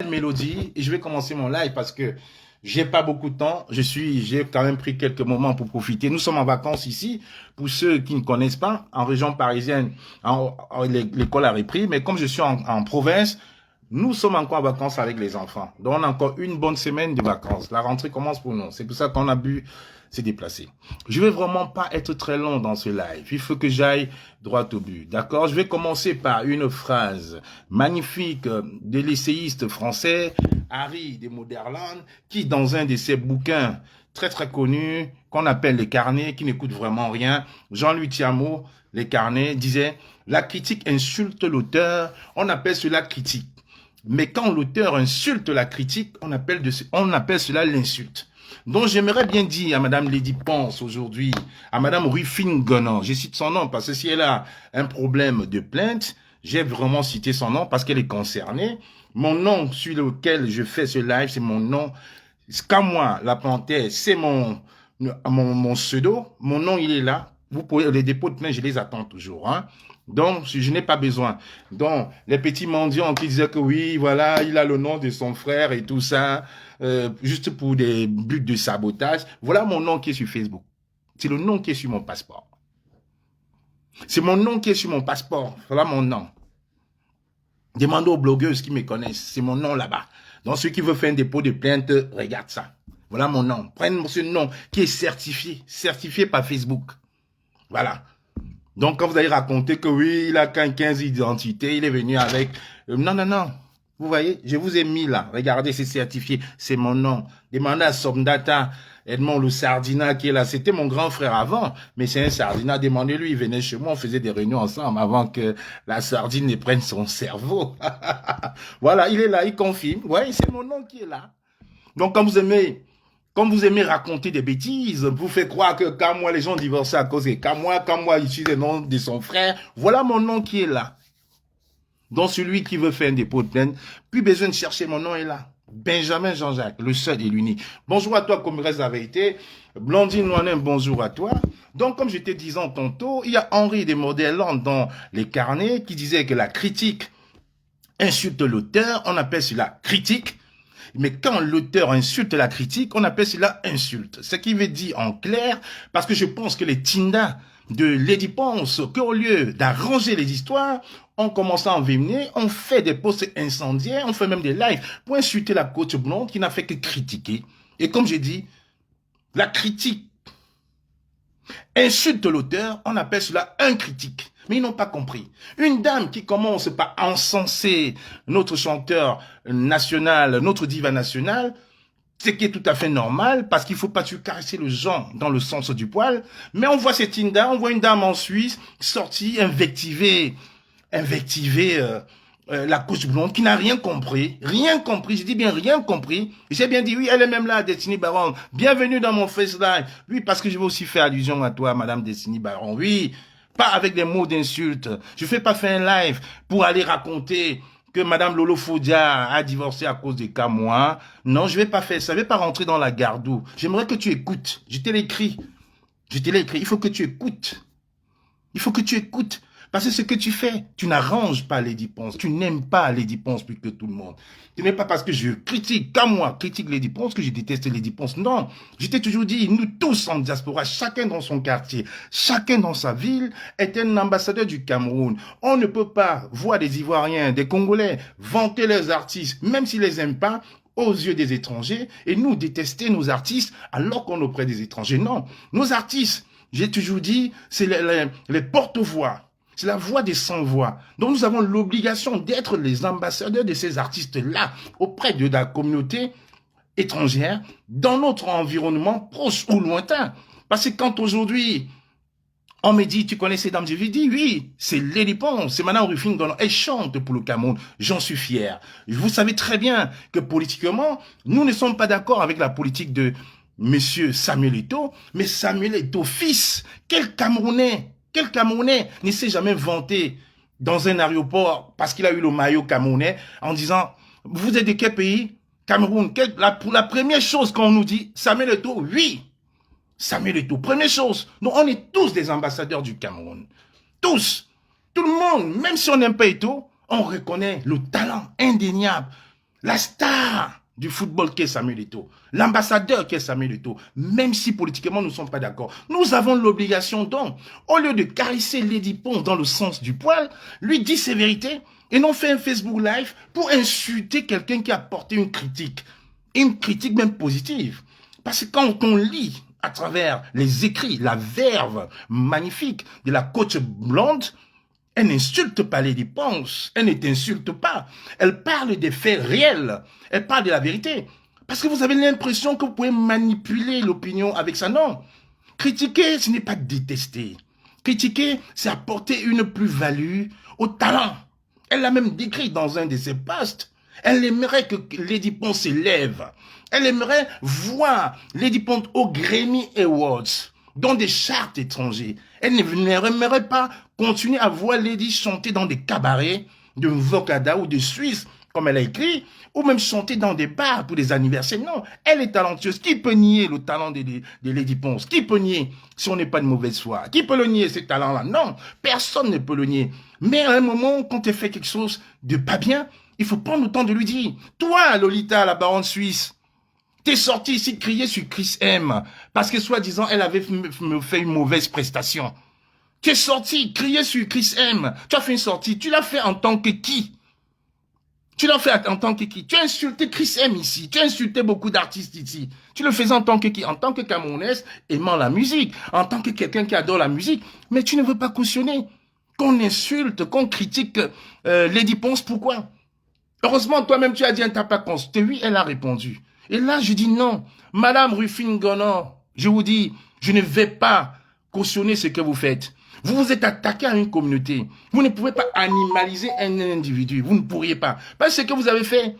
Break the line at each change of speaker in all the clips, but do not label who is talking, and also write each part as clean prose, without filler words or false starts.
Mélodie et je vais commencer mon live parce que j'ai pas beaucoup de temps. J'ai quand même pris quelques moments pour profiter. Nous sommes en vacances ici. Pour ceux qui ne connaissent pas, en région parisienne, l'école a repris. Mais comme je suis en province, nous sommes encore en vacances avec les enfants. Donc on a encore une bonne semaine de vacances. La rentrée commence pour nous. C'est pour ça qu'on a pu se déplacer. Je vais vraiment pas être très long dans ce live. Il faut que j'aille droit au but. D'accord? Je vais commencer par une phrase magnifique de l'essayiste français Harry de Moderland, qui dans un de ses bouquins très très connus, qu'on appelle Les Carnets, qui n'écoute vraiment rien, Jean-Louis Tiamo, Les Carnets, disait « La critique insulte l'auteur, on appelle cela critique. Mais quand l'auteur insulte la critique, on appelle cela l'insulte. » Donc j'aimerais bien dire à Madame Lady Ponce aujourd'hui, à Madame Rufine Gonan, je cite son nom parce que si elle a un problème de plainte, j'ai vraiment cité son nom parce qu'elle est concernée. Mon nom sur lequel je fais ce live, c'est mon nom. Kamwa, la panthère, c'est mon pseudo. Mon nom, il est là. Vous pouvez, les dépôts de plainte, je les attends toujours, hein. Donc, je n'ai pas besoin. Donc, les petits mendiants qui disaient que oui, voilà, il a le nom de son frère et tout ça, juste pour des buts de sabotage. Voilà mon nom qui est sur Facebook. C'est le nom qui est sur mon passeport. C'est mon nom qui est sur mon passeport. Voilà mon nom. Demandez aux blogueuses qui me connaissent. C'est mon nom là-bas. Donc, ceux qui veulent faire un dépôt de plainte, regarde ça. Voilà mon nom. Prenez ce nom qui est certifié par Facebook. Voilà. Donc, quand vous allez raconter que oui, il a 15 identités, il est venu avec... non, non, non. Vous voyez, je vous ai mis là. Regardez, c'est certifié. C'est mon nom. Demandez à Somdata, Edmond le Sardina qui est là. C'était mon grand frère avant, mais c'est un Sardina. Demandez-lui, il venait chez moi, on faisait des réunions ensemble avant que la sardine ne prenne son cerveau. Voilà, il est là, il confirme. Ouais, c'est mon nom qui est là. Donc, quand vous aimez raconter des bêtises, vous faites croire que quand moi les gens divorcent à cause de quand moi il suit le nom de son frère, voilà mon nom qui est là. Donc celui qui veut faire un dépôt de plainte, plus besoin de chercher, mon nom est là. Benjamin Jean-Jacques, le seul et l'unique. Bonjour à toi, comme reste la vérité. Blondine Noanem, bonjour à toi. Donc, comme je te disais tantôt, il y a Henri de Moderland dans Les Carnets qui disait que la critique insulte l'auteur, on appelle cela critique. Mais quand l'auteur insulte la critique, on appelle cela insulte. Ce qui veut dire en clair, parce que je pense que les Tinda de Lady Ponce, qu'au lieu d'arranger les histoires, on commence à envenimer, on fait des posts incendiaires, on fait même des lives pour insulter la coach blonde qui n'a fait que critiquer. Et comme j'ai dit, la critique insulte l'auteur, on appelle cela un critique. Mais ils n'ont pas compris. Une dame qui commence par encenser notre chanteur national, notre diva national, ce qui est tout à fait normal, parce qu'il ne faut pas tu caresser le genre dans le sens du poil. Mais on voit cette Tinda, on voit une dame en Suisse sortie, invectiver la couche blonde qui n'a rien compris, je dis bien rien compris. J'ai bien dit oui, elle est même là, Destiny Baron. Bienvenue dans mon face live. Oui, parce que je vais aussi faire allusion à toi, Madame Destiny Baron. Oui, pas avec des mots d'insulte. Je fais pas faire un live pour aller raconter que Madame Lolo Fodia a divorcé à cause des cas moi. Non, je vais pas faire ça. Je vais pas rentrer dans la gardou. J'aimerais que tu écoutes. Je te l'ai écrit. Il faut que tu écoutes. Il faut que tu écoutes. Parce que ce que tu fais, tu n'arranges pas Lady Ponce. Tu n'aimes pas Lady Ponce plus que tout le monde. Ce n'est pas parce que je critique, comme moi, critique Lady Ponce, que je déteste Lady Ponce. Non, je t'ai toujours dit, nous tous en diaspora, chacun dans son quartier, chacun dans sa ville, est un ambassadeur du Cameroun. On ne peut pas voir des Ivoiriens, des Congolais, vanter leurs artistes, même s'ils les aiment pas, aux yeux des étrangers, et nous détester nos artistes alors qu'on est auprès des étrangers. Non, nos artistes, j'ai toujours dit, c'est les porte-voix. C'est la voix des sans-voix. Donc nous avons l'obligation d'être les ambassadeurs de ces artistes-là auprès de la communauté étrangère dans notre environnement proche ou lointain. Parce que quand aujourd'hui, on me dit, tu connais ces dames, je lui dis, oui, c'est Lady Ponce, c'est Madame Rufine Gonan, elle chante pour le Cameroun, j'en suis fier. Vous savez très bien que politiquement, nous ne sommes pas d'accord avec la politique de Monsieur Samuel Eto'o, mais Samuel Eto'o, fils, quel Camerounais ne s'est jamais vanté dans un aéroport parce qu'il a eu le maillot camerounais en disant, vous êtes de quel pays? Cameroun. Pour la première chose qu'on nous dit, Samuel Eto'o, oui. Samuel Eto'o, première chose. Donc on est tous des ambassadeurs du Cameroun. Tous. Tout le monde, même si on n'aime pas Eto'o, on reconnaît le talent indéniable La star du football qu'est Samuel Eto'o, l'ambassadeur qu'est Samuel Eto'o, même si politiquement nous ne sommes pas d'accord, nous avons l'obligation donc, au lieu de caresser Lady Ponce dans le sens du poil, lui dire ses vérités et non faire un Facebook Live pour insulter quelqu'un qui a porté une critique même positive. Parce que quand on lit à travers les écrits, la verve magnifique de la coach blonde, elle n'insulte pas Lady Ponce, elle ne t'insulte pas. Elle parle des faits réels, elle parle de la vérité. Parce que vous avez l'impression que vous pouvez manipuler l'opinion avec ça. Non. Critiquer, ce n'est pas détester. Critiquer, c'est apporter une plus-value au talent. Elle l'a même décrit dans un de ses posts. Elle aimerait que Lady Ponce s'élève. Elle aimerait voir Lady Ponce au Grammy Awards, dans des charts étrangers. Elle n'aimerait pas continuer à voir Lady chanter dans des cabarets de Vocada ou de Suisse, comme elle a écrit, ou même chanter dans des bars pour des anniversaires. Non, elle est talentueuse. Qui peut nier le talent de Lady Ponce? Qui peut nier si on n'est pas de mauvaise foi? Qui peut le nier, ces talents-là? Non, personne ne peut le nier. Mais à un moment, quand elle fait quelque chose de pas bien, il faut prendre le temps de lui dire, toi, Lolita, la baronne suisse, t'es sorti ici de crier sur Chris M. Parce que soi-disant, elle avait fait une mauvaise prestation. Tu es sorti crier sur Chris M. Tu as fait une sortie. Tu l'as fait en tant que qui? Tu l'as fait en tant que qui? Tu as insulté Chris M ici. Tu as insulté beaucoup d'artistes ici. Tu le faisais en tant que qui? En tant que Camerounaise aimant la musique. En tant que quelqu'un qui adore la musique. Mais tu ne veux pas cautionner. Qu'on insulte, qu'on critique Lady Ponce. Pourquoi? Heureusement, toi-même, tu as dit, elle t'a pas consulté. Oui, elle a répondu. Et là, je dis non. Madame Rufine Gonon, je vous dis, je ne vais pas cautionner ce que vous faites. Vous vous êtes attaqué à une communauté. Vous ne pouvez pas animaliser un individu. Vous ne pourriez pas. Parce que ce que vous avez fait,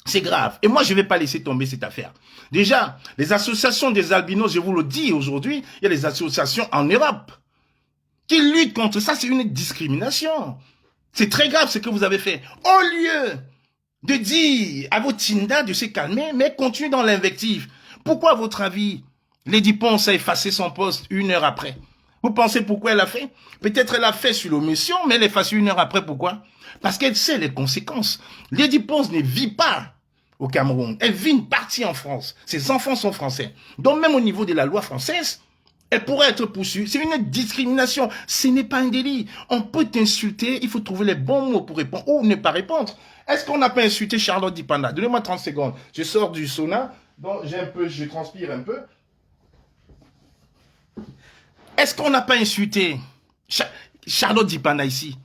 c'est grave. Et moi, je ne vais pas laisser tomber cette affaire. Déjà, les associations des albinos, je vous le dis aujourd'hui, il y a des associations en Europe qui luttent contre ça. C'est une discrimination. C'est très grave ce que vous avez fait. Au lieu de dire à vos Tinda de se calmer, mais continuez dans l'invective. Pourquoi, à votre avis, Lady Ponce a effacé son poste 1 heure après? Vous pensez pourquoi elle a fait? Peut-être elle a fait sur l'omission, mais elle efface 1 heure après. Pourquoi? Parce qu'elle sait les conséquences. Lady Ponce ne vit pas au Cameroun. Elle vit une partie en France. Ses enfants sont français. Donc même au niveau de la loi française, elle pourrait être poursuivie. C'est une discrimination. Ce n'est pas un délit. On peut t'insulter. Il faut trouver les bons mots pour répondre ou ne pas répondre. Est-ce qu'on n'a pas insulté Charlotte Dipanda? Donnez-moi 30 secondes. Je sors du sauna. Donc je transpire un peu. Est-ce qu'on n'a pas insulté Charlotte Dipanda ici?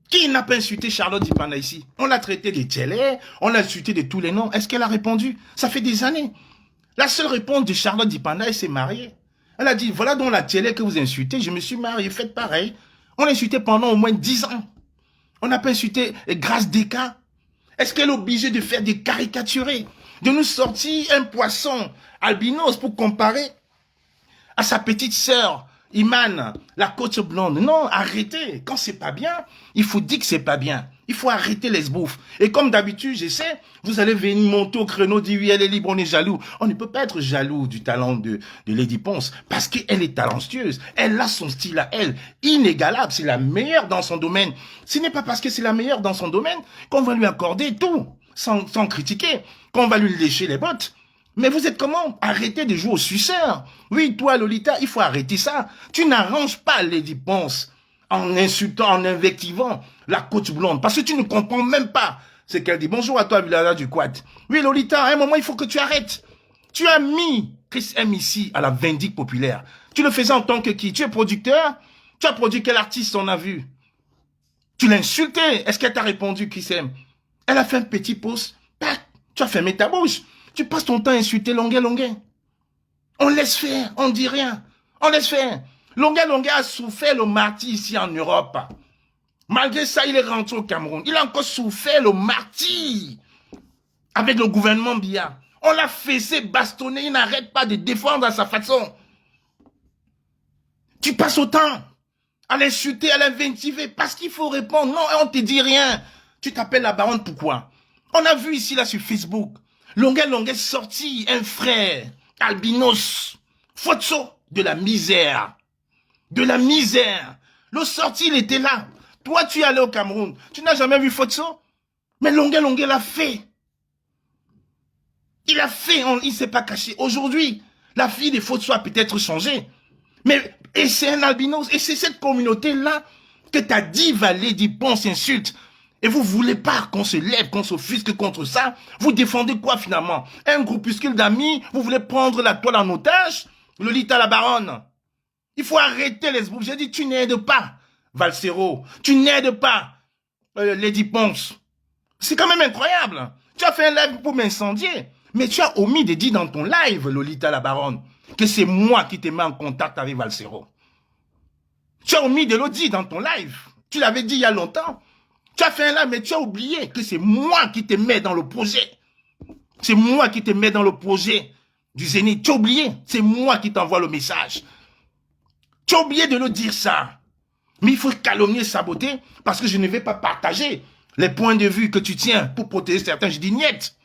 Qui n'a pas insulté Charlotte Dipanda ici? On l'a traité de télé, on l'a insulté de tous les noms. Est-ce qu'elle a répondu? Ça fait des années. La seule réponse de Charlotte Dipanda, elle s'est mariée. Elle a dit, voilà dans la télé que vous insultez, je me suis mariée, faites pareil. On l'a insulté pendant au moins 10 ans. On n'a pas insulté Grâce Descartes. Est-ce qu'elle est obligée de faire des caricaturés? De nous sortir un poisson albinos pour comparer à sa petite sœur Iman, la coach blonde? Non, arrêtez. Quand c'est pas bien, il faut dire que c'est pas bien. Il faut arrêter les bouffes. Et comme d'habitude, je sais, vous allez venir monter au créneau, dire oui, elle est libre, on est jaloux. On ne peut pas être jaloux du talent de Lady Ponce parce qu'elle est talentueuse. Elle a son style à elle, inégalable. C'est la meilleure dans son domaine. Ce n'est pas parce que c'est la meilleure dans son domaine qu'on va lui accorder tout, sans critiquer, qu'on va lui lécher les bottes. Mais vous êtes comment? Arrêtez de jouer au suceur. Oui, toi, Lolita, il faut arrêter ça. Tu n'arranges pas Lady Ponce en insultant, en invectivant la coach blonde. Parce que tu ne comprends même pas ce qu'elle dit. Bonjour à toi, Vilala du Quad. Oui, Lolita, à un moment, il faut que tu arrêtes. Tu as mis Chris M ici à la vindicte populaire. Tu le faisais en tant que qui? Tu es producteur? Tu as produit quel artiste on a vu? Tu l'as insulté. Est-ce qu'elle t'a répondu, Chris M? Elle a fait un petit post. Tu as fermé ta bouche. Tu passes ton temps à insulter Longuet. On laisse faire, on dit rien. On laisse faire. Longuet a souffert le martyr ici en Europe. Malgré ça, il est rentré au Cameroun. Il a encore souffert le martyr avec le gouvernement Biya. On l'a fessé, bastonné, il n'arrête pas de défendre à sa façon. Tu passes autant à l'insulter, à l'inventiver, parce qu'il faut répondre. Non, on ne te dit rien. Tu t'appelles la baronne, pourquoi? On a vu ici, là, sur Facebook, Longuet sorti, un frère, albinos, Fotso, de la misère. De la misère. Le sorti, il était là. Toi, tu es allé au Cameroun. Tu n'as jamais vu Fotso? Mais Longuet l'a fait. Il a fait, il ne s'est pas caché. Aujourd'hui, la fille des fautes soit peut-être changée. Mais, et c'est un albinos, et c'est cette communauté-là que t'as divalé, dit bon, s'insulte. Et vous voulez pas qu'on se lève, qu'on s'offusque contre ça? Vous défendez quoi finalement? Un groupuscule d'amis? Vous voulez prendre la toile en otage? Lolita la baronne. Il faut arrêter les esbroufs. J'ai dit, tu n'aides pas Valsero. Tu n'aides pas Lady Ponce. C'est quand même incroyable. Tu as fait un live pour m'incendier. Mais tu as omis de dire dans ton live, Lolita la baronne, que c'est moi qui te mets en contact avec Valsero. Tu as omis de le dire dans ton live. Tu l'avais dit il y a longtemps. Tu as fait un live, mais tu as oublié que c'est moi qui te mets dans le projet. C'est moi qui te mets dans le projet du Zénith. Tu as oublié. C'est moi qui t'envoie le message. Tu as oublié de le dire ça. Mais il faut calomnier, saboter, parce que je ne vais pas partager les points de vue que tu tiens pour protéger certains. Je dis niet.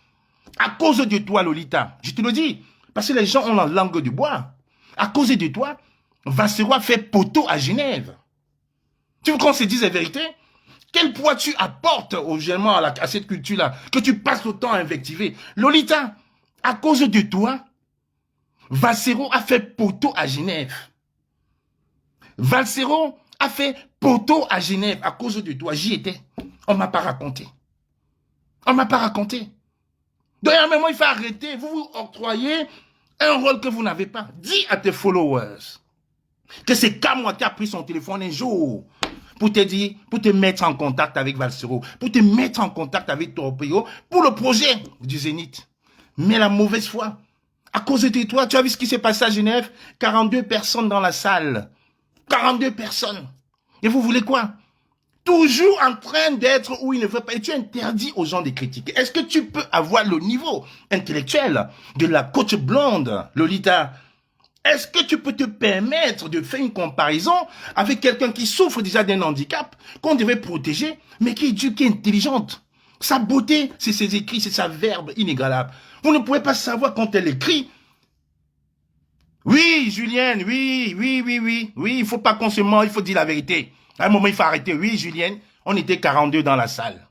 À cause de toi, Lolita, je te le dis, parce que les gens ont la langue du bois. À cause de toi, Valsero a fait poteau à Genève. Tu veux qu'on se dise la vérité? Quel poids tu apportes à cette culture-là, que tu passes autant à invectiver? Lolita, à cause de toi, Valsero a fait poteau à Genève. Valsero a fait poteau à Genève à cause de toi. J'y étais. On ne m'a pas raconté. On ne m'a pas raconté. Donc, à un moment, il faut arrêter. Vous vous octroyez un rôle que vous n'avez pas. Dis à tes followers que c'est Kamwa qui a pris son téléphone un jour pour te dire, pour te mettre en contact avec Valsero, pour te mettre en contact avec Torpeyo, pour le projet du Zénith. Mais la mauvaise foi, à cause de toi, tu as vu ce qui s'est passé à Genève? 42 personnes dans la salle. 42 personnes. Et vous voulez quoi? Toujours en train d'être où il ne veut pas. Et tu interdis aux gens de critiquer. Est-ce que tu peux avoir le niveau intellectuel de la coach blonde, Lolita? Est-ce que tu peux te permettre de faire une comparaison avec quelqu'un qui souffre déjà d'un handicap, qu'on devait protéger, mais qui est intelligente? Sa beauté, c'est ses écrits, c'est sa verbe inégalable. Vous ne pouvez pas savoir quand elle écrit. Oui, Julienne, oui, il faut pas qu'on se ment, il faut dire la vérité. À un moment, il faut arrêter. Oui, Julienne, on était 42 dans la salle.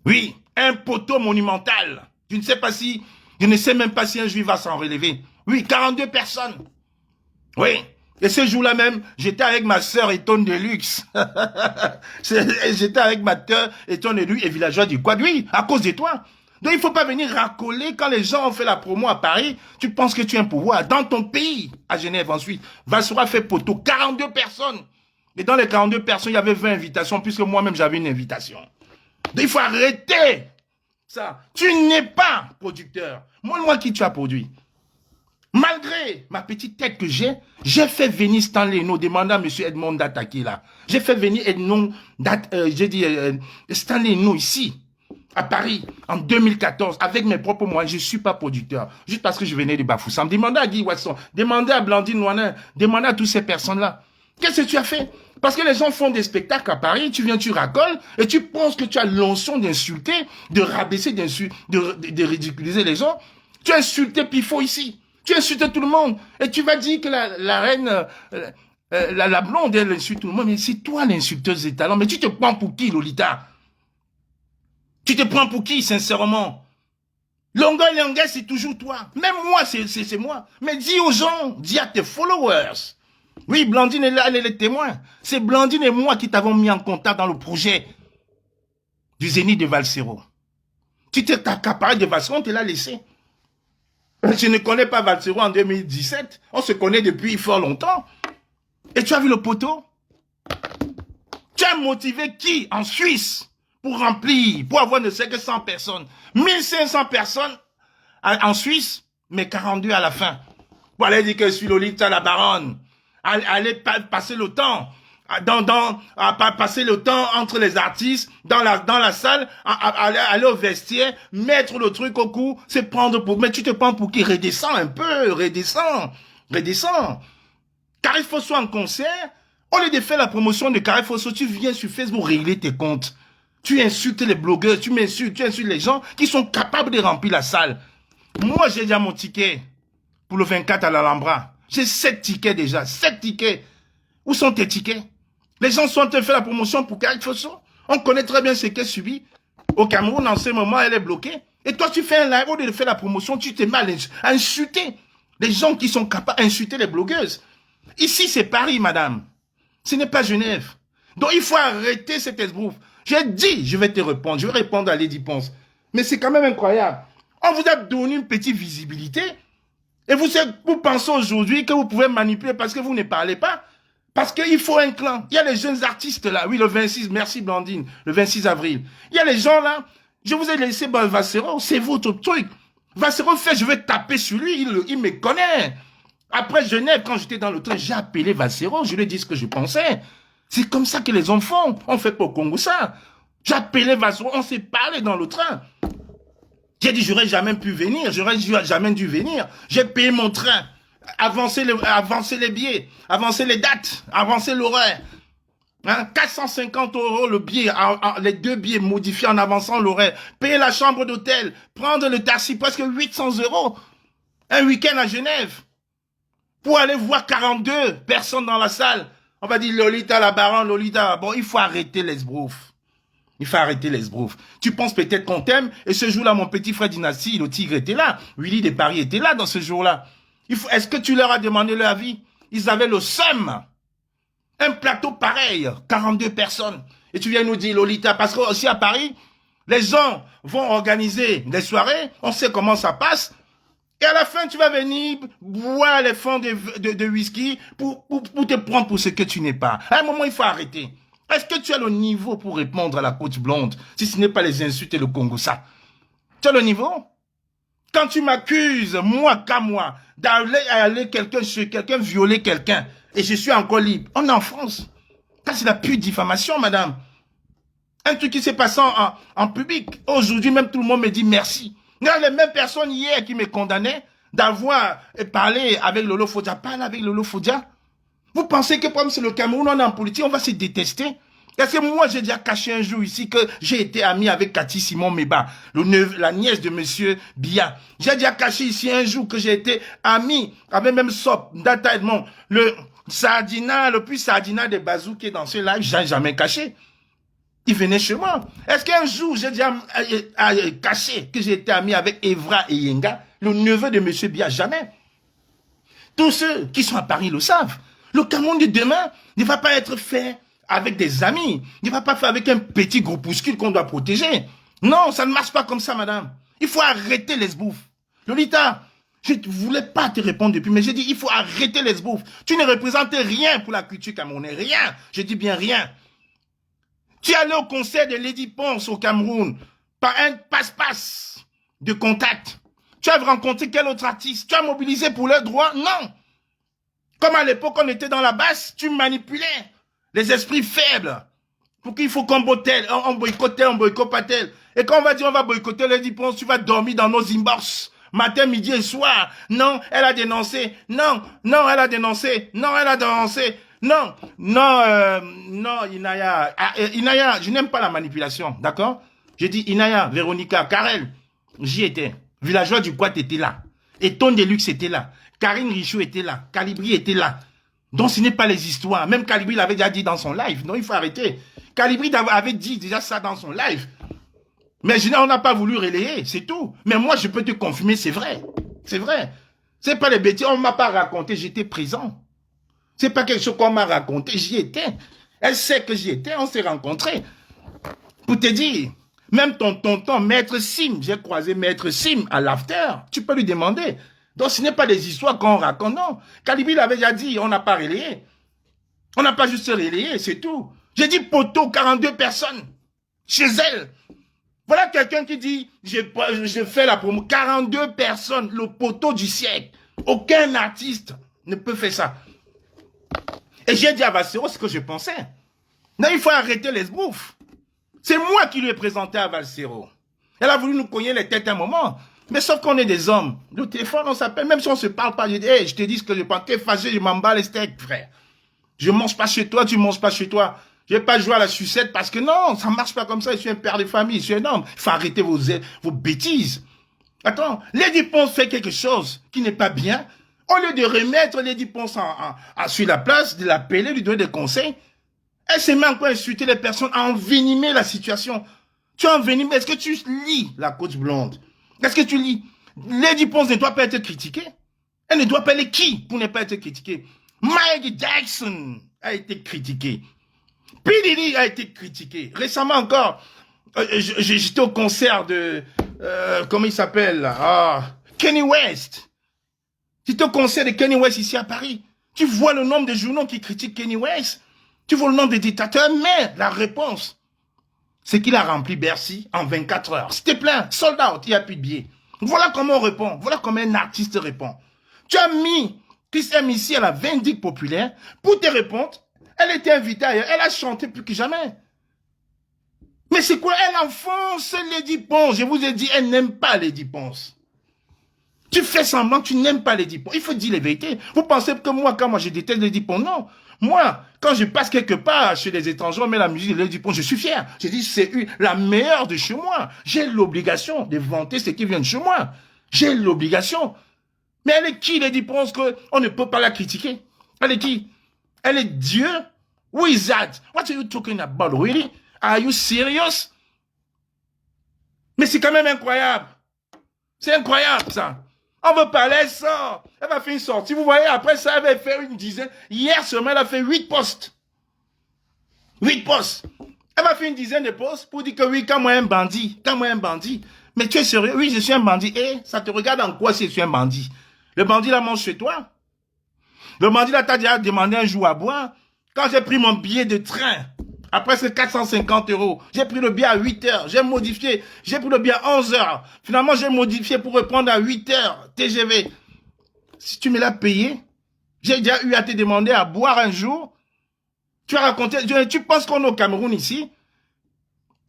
Oui, un poteau monumental. Je ne sais même pas si un juif va s'en relever. Oui, 42 personnes. Oui. Et ce jour-là même, j'étais avec ma sœur Eton de Luxe. J'étais avec ma sœur Eton de Luxe et villageois du Quad. Oui, à cause de toi. Donc il ne faut pas venir racoler quand les gens ont fait la promo à Paris. Tu penses que tu as un pouvoir. Dans ton pays, à Genève ensuite, Valsero a fait poteau. 42 personnes. Et dans les 42 personnes, il y avait 20 invitations, puisque moi-même j'avais une invitation. Donc il faut arrêter ça. Tu n'es pas producteur. Moi qui tu as produit. Malgré ma petite tête que j'ai fait venir Stanley Eno, demandant à M. Edmond d'attaquer là. J'ai fait venir Stanley Eno ici, à Paris, en 2014, avec mes propres moyens. Je ne suis pas producteur, juste parce que je venais de Bafoussam. Demandez à Guy Watson, demandez à Blandine Noinin, demandez à toutes ces personnes-là. Qu'est-ce que tu as fait? Parce que les gens font des spectacles à Paris, tu viens, tu racoles, et tu penses que tu as l'onction d'insulter, de rabaisser, de ridiculiser les gens. Tu as insulté Pifo ici. Tu insultes tout le monde. Et tu vas dire que la reine, la blonde, elle insulte tout le monde. Mais c'est toi l'insulteuse des talents. Mais tu te prends pour qui, Lolita? Tu te prends pour qui, sincèrement? Longueur, c'est toujours toi. Même moi, c'est moi. Mais dis aux gens, dis à tes followers. Oui, Blandine est là, elle est le témoin. C'est Blandine et moi qui t'avons mis en contact dans le projet du Zénith de Valsero. Tu t'es accaparé de Valsero, on te l'a laissé. Je ne connais pas Valsero en 2017. On se connaît depuis fort longtemps. Et tu as vu le poteau? Tu as motivé qui en Suisse pour remplir, pour avoir ne serait que 100 personnes. 1500 personnes en Suisse, mais 42 à la fin. Pour aller dire que je suis Lolita la baronne. Aller passer le temps. Passer le temps entre les artistes dans la salle, aller au vestiaire, mettre le truc au cou, c'est prendre pour... Mais tu te prends pour qui? Redescends un peu, redescends. Carré Fosso en concert, au lieu de faire la promotion de Carré Fosso, tu viens sur Facebook régler tes comptes. Tu insultes les blogueurs, tu insultes les gens qui sont capables de remplir la salle. Moi, j'ai déjà mon ticket pour le 24 à l'Alhambra. J'ai 7 tickets déjà, 7 tickets. Où sont tes tickets? Les gens sont en train de faire la promotion pour Carré Fosso. On connaît très bien ce qu'elle subit. Au Cameroun, en ce moment, elle est bloquée. Et toi, tu fais un live, au lieu de faire la promotion, tu t'es mal à insulter les gens qui sont capables d'insulter les blogueuses. Ici, c'est Paris, madame. Ce n'est pas Genève. Donc, il faut arrêter cet esbrouf. J'ai dit, je vais te répondre. Je vais répondre à Lady Ponce. Mais c'est quand même incroyable. On vous a donné une petite visibilité. Et vous pensez aujourd'hui que vous pouvez manipuler parce que vous ne parlez pas. Parce qu'il faut un clan. Il y a les jeunes artistes là. Oui, le 26, merci Blandine. Le 26 avril. Il y a les gens là. Je vous ai laissé Vassero. C'est votre truc. Vassero fait, je vais taper sur lui. Il me connaît. Après Genève, quand j'étais dans le train, j'ai appelé Vassero. Je lui ai dit ce que je pensais. C'est comme ça que les hommes font. On fait pas au Congo ça. J'ai appelé Vassero. On s'est parlé dans le train. J'ai dit, j'aurais jamais pu venir. J'aurais jamais dû venir. J'ai payé mon train. Avancer les billets. Avancer les dates. Avancer l'horaire. Hein, 450 € le billet, les 2 billets modifiés en avançant l'horaire. Payer la chambre d'hôtel. Prendre le taxi, presque 800 €. Un week-end à Genève. Pour aller voir 42 personnes dans la salle. On va dire Lolita la baronne, Lolita. Bon, il faut arrêter l'esbrouf. Il faut arrêter l'esbrouf. Tu penses peut-être qu'on t'aime. Et ce jour-là, mon petit frère Dynastie, le tigre était là. Willy de Paris était là dans ce jour-là. Est-ce que tu leur as demandé leur avis? Ils avaient le seum. Un plateau pareil, 42 personnes. Et tu viens nous dire, Lolita, parce que aussi à Paris, les gens vont organiser des soirées, on sait comment ça passe, et à la fin, tu vas venir boire les fonds de whisky pour te prendre pour ce que tu n'es pas. À un moment, il faut arrêter. Est-ce que tu as le niveau pour répondre à la coach blonde, si ce n'est pas les insultes et le Congo ça? Tu as le niveau? Quand tu m'accuses, moi, qu'à moi, d'aller chez quelqu'un, violer quelqu'un, et je suis encore libre. On est en France. Ça, c'est la pure diffamation, madame. Un truc qui s'est passé en public. Aujourd'hui, même tout le monde me dit merci. Il y a les mêmes personnes hier qui me condamnaient d'avoir parlé avec Lolo Fodia. Parle avec Lolo Fodia. Vous pensez que comme c'est le Cameroun, on est en politique, on va se détester? Parce que moi, j'ai déjà caché un jour ici que j'ai été ami avec Cathy Simon Meba, la nièce de monsieur Bia. J'ai déjà caché ici un jour que j'ai été ami avec même Sop, Data Edmond, le plus Sardina de Bazou qui est dans ce live, j'ai jamais caché. Il venait chez moi. Est-ce qu'un jour, j'ai déjà caché que j'ai été ami avec Evra et Yenga, le neveu de monsieur Bia? Jamais. Tous ceux qui sont à Paris le savent. Le Cameroun de demain ne va pas être fait avec des amis. Il ne va pas faire avec un petit groupuscule qu'on doit protéger. Non, ça ne marche pas comme ça, madame. Il faut arrêter les bouffes. Lolita, je ne voulais pas te répondre depuis, mais j'ai dit, il faut arrêter les bouffes. Tu ne représentes rien pour la culture camerounaise. Rien. Je dis bien rien. Tu es allé au concert de Lady Ponce au Cameroun par un passe-passe de contact. Tu as rencontré quel autre artiste? Tu as mobilisé pour leurs droits? Non. Comme à l'époque, on était dans la basse, tu manipulais les esprits faibles. Pour qu'il faut qu'on boycotte, on boycotte pas tel. Et quand on va dire on va boycotter Lady Ponce, tu vas dormir dans nos inbox. Matin, midi et soir. Non, elle a dénoncé. Non, non, elle a dénoncé. Non, elle a dénoncé. Non, non, Inaya. Inaya, je n'aime pas la manipulation, d'accord? J'ai dit Inaya, Véronica, Karel, j'y étais. Villageois du Quat était là. Eton Deluxe était là. Karine Richaud était là. Calibri était là. Donc ce n'est pas les histoires. Même Calibri l'avait déjà dit dans son live. Non, il faut arrêter. Calibri avait dit déjà ça dans son live. Mais on n'a pas voulu relayer, c'est tout. Mais moi, je peux te confirmer, c'est vrai. C'est vrai. C'est pas les bêtises. On ne m'a pas raconté, j'étais présent. C'est pas quelque chose qu'on m'a raconté, j'y étais. Elle sait que j'y étais, on s'est rencontrés. Pour te dire, même ton tonton, Maître Sim, j'ai croisé Maître Sim à l'after, tu peux lui demander. Donc ce n'est pas des histoires qu'on raconte, non. Calibri l'avait déjà dit, on n'a pas relayé. On n'a pas juste relayé, c'est tout. J'ai dit poteau, 42 personnes, chez elle. Voilà quelqu'un qui dit, je fais la promo, 42 personnes, le poteau du siècle. Aucun artiste ne peut faire ça. Et j'ai dit à Valsero ce que je pensais. Non, il faut arrêter les bouffes. C'est moi qui lui ai présenté à Valsero. Elle a voulu nous cogner les têtes un moment. Mais sauf qu'on est des hommes. Le téléphone, on s'appelle, même si on ne se parle pas. Je dis, hey, je te dis ce que je pense. T'es fâché, je m'en bats les steaks, frère. Je ne mange pas chez toi, tu ne manges pas chez toi. Je ne vais pas jouer à la sucette parce que non, ça ne marche pas comme ça. Je suis un père de famille, je suis un homme. Il faut arrêter vos bêtises. Attends, Lady Ponce fait quelque chose qui n'est pas bien. Au lieu de remettre Lady Ponce sur la place, de l'appeler, lui donner des conseils, elle s'est même encore insulter les personnes, à envenimer la situation. Tu as envenimé, est-ce que tu lis la coach blonde? Qu'est-ce que tu lis? Lady Ponce ne doit pas être critiquée. Elle ne doit pas être qui pour ne pas être critiquée? Mike Jackson a été critiqué. P. Diddy a été critiqué. Récemment encore, j'étais au concert de... comment il s'appelle? Kanye West. J'étais au concert de Kanye West ici à Paris. Tu vois le nombre de journaux qui critiquent Kanye West. Tu vois le nombre de dictateurs. Mais la réponse, c'est qu'il a rempli Bercy en 24 heures. C'était plein, sold out, il n'y a plus de billets. Voilà comment on répond. Voilà comment un artiste répond. Tu as mis Chris M ici à la Vindicte populaire pour te répondre. Elle était invitée ailleurs. Elle a chanté plus que jamais. Mais c'est quoi? Elle enfonce Lady Ponce. Je vous ai dit, elle n'aime pas Lady Ponce. Tu fais semblant que tu n'aimes pas Lady Ponce. Il faut dire les vérités. Vous pensez que moi, quand je déteste Lady Ponce? Non. Moi, quand je passe quelque part chez les étrangers, on met la musique de Lady Ponce, je suis fier. Je dis, c'est la meilleure de chez moi. J'ai l'obligation de vanter ce qui vient de chez moi. J'ai l'obligation. Mais elle est qui, Lady Ponce, qu'on ne peut pas la critiquer? Elle est qui? Elle est Dieu? Who is that? What are you talking about, really? Are you serious? Mais c'est quand même incroyable. C'est incroyable, ça. On veut parler, elle sort. Elle va faire une sortie. Vous voyez, après ça, elle va faire une dizaine. Hier seulement, elle a fait 8 posts. 8 posts. Elle va faire une dizaine de posts pour dire que oui, quand moi un bandit. Quand moi un bandit. Mais tu es sérieux? Oui, je suis un bandit. Et ça te regarde en quoi si je suis un bandit? Le bandit là mange chez toi. Le bandit là t'a déjà demandé un jour à boire. Quand j'ai pris mon billet de train, après c'est 450 €, j'ai pris le billet à 8 heures. J'ai modifié. J'ai pris le billet à 11 heures. Finalement, j'ai modifié pour reprendre à 8 heures TGV. Si tu me l'as payé, j'ai déjà eu à te demander à boire un jour. Tu as raconté, tu penses qu'on est au Cameroun ici?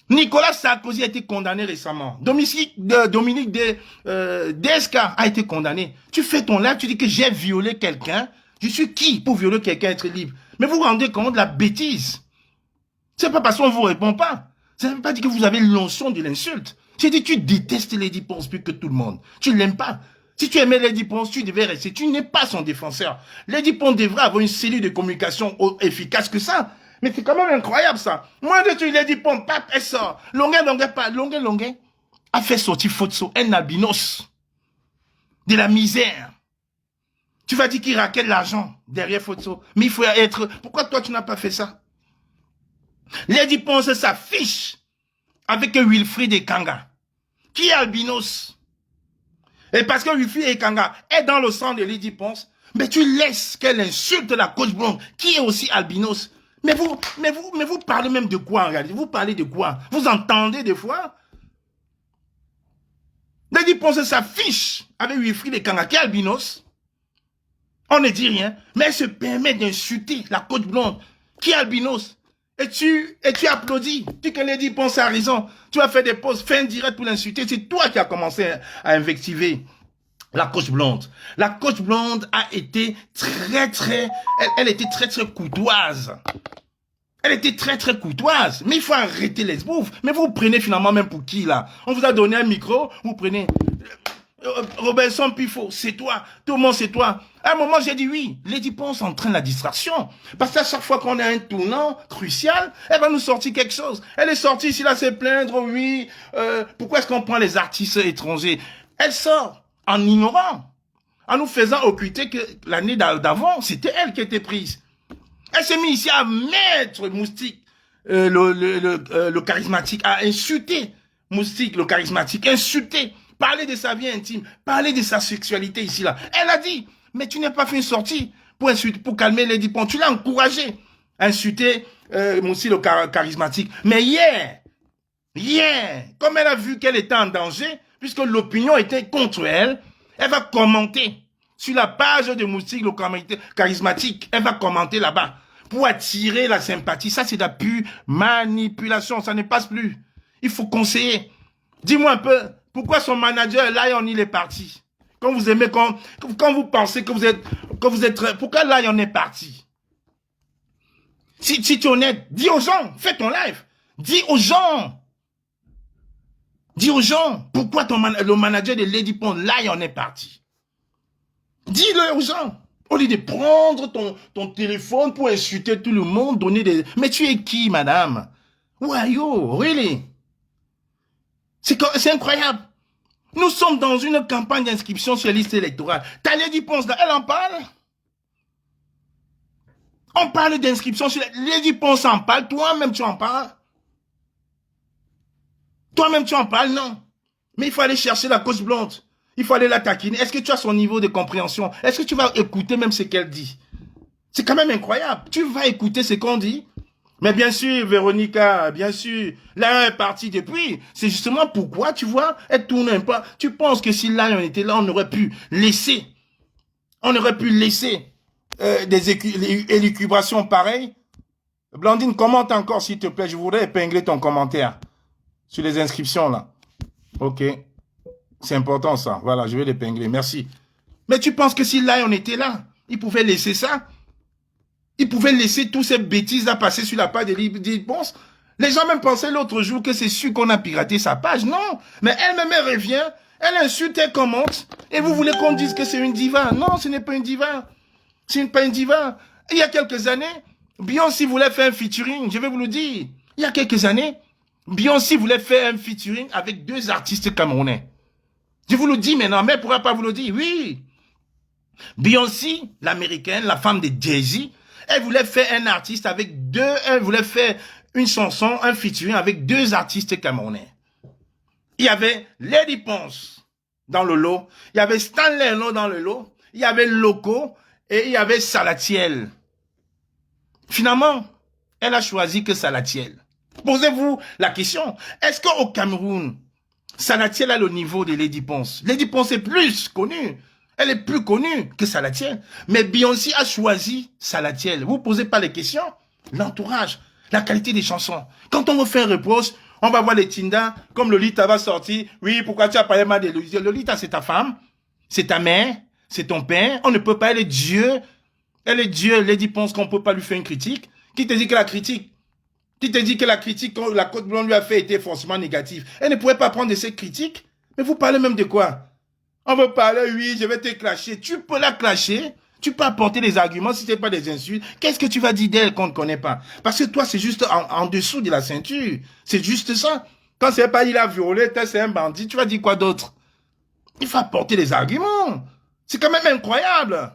Nicolas Sarkozy a été condamné récemment. Dominique DSK a été condamné. Tu fais ton live, tu dis que j'ai violé quelqu'un. Je suis qui pour violer quelqu'un et être libre? Mais vous vous rendez compte de la bêtise? C'est pas parce qu'on vous répond pas. Ça ne veut pas dire que vous avez l'onction de l'insulte. J'ai dit, tu détestes Lady Ponce plus que tout le monde. Tu ne l'aimes pas. Si tu aimais Lady Ponce, tu devais rester. Tu n'es pas son défenseur. Lady Ponce devrait avoir une cellule de communication efficace que ça. Mais c'est quand même incroyable, ça. Moi, de tu Lady Ponce, pape, elle sort. Longuet, a fait sortir Fotso, un albinos. De la misère. Tu vas dire qu'il raquette l'argent derrière Fotso. Mais il faut être... Pourquoi toi, tu n'as pas fait ça? Lady Ponce s'affiche avec Wilfried Ekanga, qui est albinos. Et parce que Wilfried Ekanga est dans le sang de Lady Ponce, mais tu laisses qu'elle insulte la coach blonde, qui est aussi albinos. Mais vous parlez même de quoi en réalité? Vous parlez de quoi? Vous entendez des fois? Lady Ponce s'affiche avec Wilfried Ekanga, qui est albinos. On ne dit rien, mais elle se permet d'insulter la coach blonde, qui est albinos. Et tu applaudis. Tu que Lady Ponce a raison. Tu as fait des posts, fait un direct pour l'insulter. C'est toi qui as commencé à invectiver la coach blonde. La coach blonde a été elle était très courtoise. Elle était très courtoise. Mais il faut arrêter les bouffes. Mais vous prenez finalement même pour qui là? On vous a donné un micro, vous prenez... Robinson Pifo, c'est toi. Tout le monde, c'est toi. À un moment, j'ai dit oui. Lady Ponce entraîne la distraction. Parce qu'à chaque fois qu'on a un tournant crucial, elle va nous sortir quelque chose. Elle est sortie ici, là, se plaindre, oui. Pourquoi est-ce qu'on prend les artistes étrangers? Elle sort en ignorant, en nous faisant occulter que l'année d'avant, c'était elle qui était prise. Elle s'est mise ici à mettre Moustique, le charismatique, à insulter Moustique, le charismatique, insulter. Parler de sa vie intime, parler de sa sexualité ici, là. Elle a dit, mais tu n'as pas fait une sortie pour insulter, pour calmer Lady Ponce. Tu l'as encouragé à insulter aussi le charismatique. Mais hier, comme elle a vu qu'elle était en danger, puisque l'opinion était contre elle, elle va commenter sur la page de Moustique, le charismatique. Elle va commenter là-bas pour attirer la sympathie. Ça, c'est de la pure manipulation. Ça ne passe plus. Il faut conseiller. Dis-moi un peu. Pourquoi son manager, Lion, il est parti? Quand vous aimez, quand vous pensez que vous êtes, pourquoi Lion est parti? Si tu es honnête, dis aux gens, fais ton live. Dis aux gens, pourquoi le manager de Lady Ponce, Lion est parti? Dis-le aux gens. Au lieu de prendre ton téléphone pour insulter tout le monde, donner des... Mais tu es qui, madame? Who are you? Really? C'est incroyable. Nous sommes dans une campagne d'inscription sur la liste électorale. T'as Lady Ponce, elle en parle? On parle d'inscription sur la... Lady Ponce en parle, toi-même tu en parles? Toi-même tu en parles, non? Mais il faut aller chercher la cause blonde. Il faut aller la taquiner. Est-ce que tu as son niveau de compréhension? Est-ce que tu vas écouter même ce qu'elle dit? C'est quand même incroyable. Tu vas écouter ce qu'on dit? Mais bien sûr, Véronica, bien sûr, là, est parti depuis. C'est justement pourquoi, tu vois, elle tourne un peu. Tu penses que si là, on était là, on aurait pu laisser des élucubrations pareilles? Blandine, commente encore, s'il te plaît. Je voudrais épingler ton commentaire sur les inscriptions, là. Ok. C'est important, ça. Voilà, je vais l'épingler. Merci. Mais tu penses que si là, on était là, ils pouvaient laisser ça? Ils pouvaient laisser toutes ces bêtises-là passer sur la page de Lady Ponce? Les gens même pensaient l'autre jour que c'est sûr qu'on a piraté sa page. Non. Mais elle-même, elle revient, elle insulte, elle commente. Et vous voulez qu'on dise que c'est une diva? Non, ce n'est pas une diva. C'est pas une diva. Il y a quelques années, Beyoncé voulait faire un featuring. Je vais vous le dire. Il y a quelques années, Beyoncé voulait faire un featuring avec 2 artistes camerounais. Je vous le dis maintenant, mais elle ne pourra pas vous le dire. Oui. Beyoncé, l'américaine, la femme de Jay-Z, elle voulait faire un artiste avec elle voulait faire une chanson, un featuring avec 2 artistes camerounais. Il y avait Lady Ponce dans le lot, il y avait Stanley Eno dans le lot, il y avait Loco et il y avait Salatiel. Finalement, elle a choisi que Salatiel. Posez-vous la question, est-ce qu'au Cameroun, Salatiel a le niveau de Lady Ponce? Lady Ponce est plus connue. Elle est plus connue que Salatiel. Mais Beyoncé a choisi Salatiel. Vous ne posez pas les questions? L'entourage, la qualité des chansons. Quand on vous fait un reproche, on va voir les Tinda, comme Lolita va sortir. Oui, pourquoi tu as parlé mal de Lolita? Lolita, c'est ta femme, c'est ta mère, c'est ton père. On ne peut pas, elle est Dieu. Elle est Dieu. Lady Ponce, qu'on ne peut pas lui faire une critique. Qui te dit que la critique? Qui te dit que la critique que la Côte Blonde lui a fait était forcément négative? Elle ne pouvait pas prendre de ces critiques. Mais vous parlez même de quoi? On veut parler, oui, je vais te clasher. Tu peux la clasher. Tu peux apporter des arguments si ce n'est pas des insultes. Qu'est-ce que tu vas dire d'elle qu'on ne connaît pas? Parce que toi, c'est juste en dessous de la ceinture. C'est juste ça. Quand c'est pas il a violé, c'est un bandit, tu vas dire quoi d'autre? Il faut apporter des arguments. C'est quand même incroyable.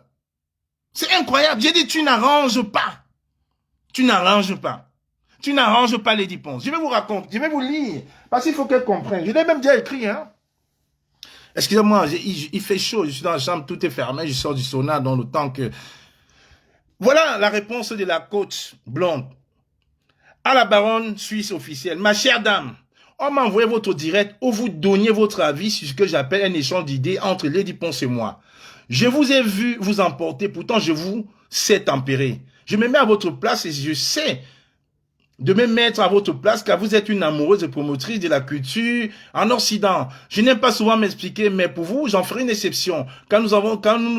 C'est incroyable. J'ai dit, tu n'arranges pas. Tu n'arranges pas. Tu n'arranges pas Lady Ponce. Je vais vous raconter, je vais vous lire. Parce qu'il faut qu'elle comprenne. Je l'ai même déjà écrit, hein. Excusez-moi, il fait chaud, je suis dans la chambre, tout est fermé, je sors du sauna dans le temps que... Voilà la réponse de la coach blonde. À la baronne suisse officielle, ma chère dame, on m'a envoyé votre direct où vous donniez votre avis sur ce que j'appelle un échange d'idées entre Lady Ponce et moi. Je vous ai vu vous emporter, pourtant je vous sais tempérer. Je me mets à votre place et je sais de me mettre à votre place car vous êtes une amoureuse et promotrice de la culture en Occident. Je n'aime pas souvent m'expliquer, mais pour vous, j'en ferai une exception. Quand nous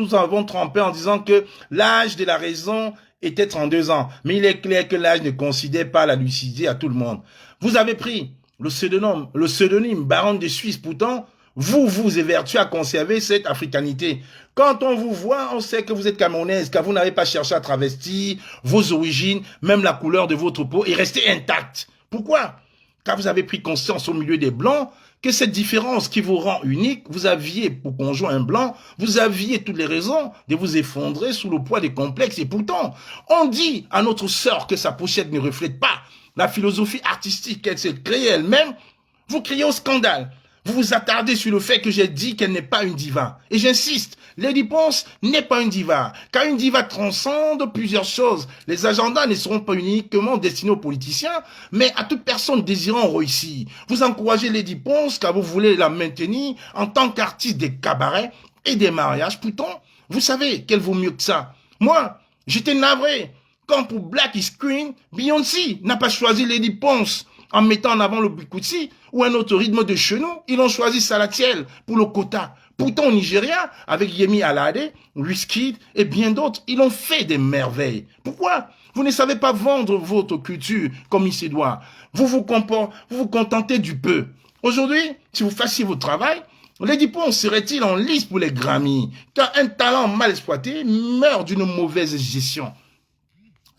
nous avons trompé en disant que l'âge de la raison était 32 ans. Mais il est clair que l'âge ne considère pas la lucidité à tout le monde. Vous avez pris le pseudonyme baronne de Suisse. Pourtant, vous vous évertuez à conserver cette africanité. Quand on vous voit, on sait que vous êtes camerounaise, car vous n'avez pas cherché à travestir vos origines, même la couleur de votre peau est restée intacte. Pourquoi? Car vous avez pris conscience au milieu des Blancs que cette différence qui vous rend unique, vous aviez pour conjoint un Blanc, vous aviez toutes les raisons de vous effondrer sous le poids des complexes. Et pourtant, on dit à notre sœur que sa pochette ne reflète pas la philosophie artistique qu'elle s'est créée elle-même. Vous criez au scandale. Vous vous attardez sur le fait que j'ai dit qu'elle n'est pas une diva. Et j'insiste, Lady Ponce n'est pas une diva. Car une diva transcende plusieurs choses. Les agendas ne seront pas uniquement destinés aux politiciens, mais à toute personne désirant réussir. Vous encouragez Lady Ponce car vous voulez la maintenir en tant qu'artiste des cabarets et des mariages. Pourtant, vous savez qu'elle vaut mieux que ça. Moi, j'étais navré. Quand pour Black is Queen, Beyoncé n'a pas choisi Lady Ponce en mettant en avant le Bikutsi ou un autre rythme de chenou, ils ont choisi Salatiel pour le quota. Pourtant, au Nigeria, avec Yemi Alade, Wizkid et bien d'autres, ils ont fait des merveilles. Pourquoi? Vous ne savez pas vendre votre culture comme il se doit. Vous vous contentez du peu. Aujourd'hui, si vous fassiez votre travail, Lady Ponce serait-il en lice pour les Grammy? Car un talent mal exploité meurt d'une mauvaise gestion.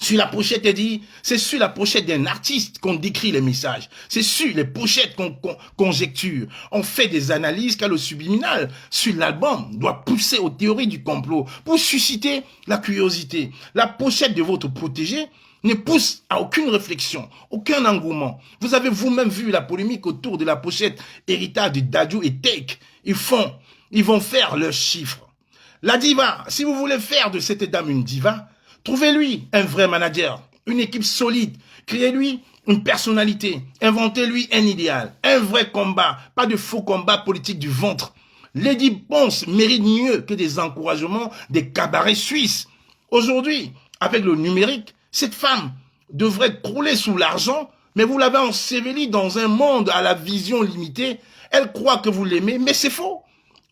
Sur la pochette, elle dit, c'est sur la pochette d'un artiste qu'on décrit les messages. C'est sur les pochettes qu'on conjecture. On fait des analyses car le subliminal sur l'album doit pousser aux théories du complot pour susciter la curiosité. La pochette de votre protégé ne pousse à aucune réflexion, aucun engouement. Vous avez vous-même vu la polémique autour de la pochette héritage de Dadju et Take. Ils vont faire leurs chiffres. La diva, si vous voulez faire de cette dame une diva, trouvez-lui un vrai manager, une équipe solide, créez-lui une personnalité, inventez-lui un idéal, un vrai combat, pas de faux combat politique du ventre. Lady Ponce mérite mieux que des encouragements des cabarets suisses. Aujourd'hui, avec le numérique, cette femme devrait crouler sous l'argent, mais vous l'avez ensevelie dans un monde à la vision limitée. Elle croit que vous l'aimez, mais c'est faux.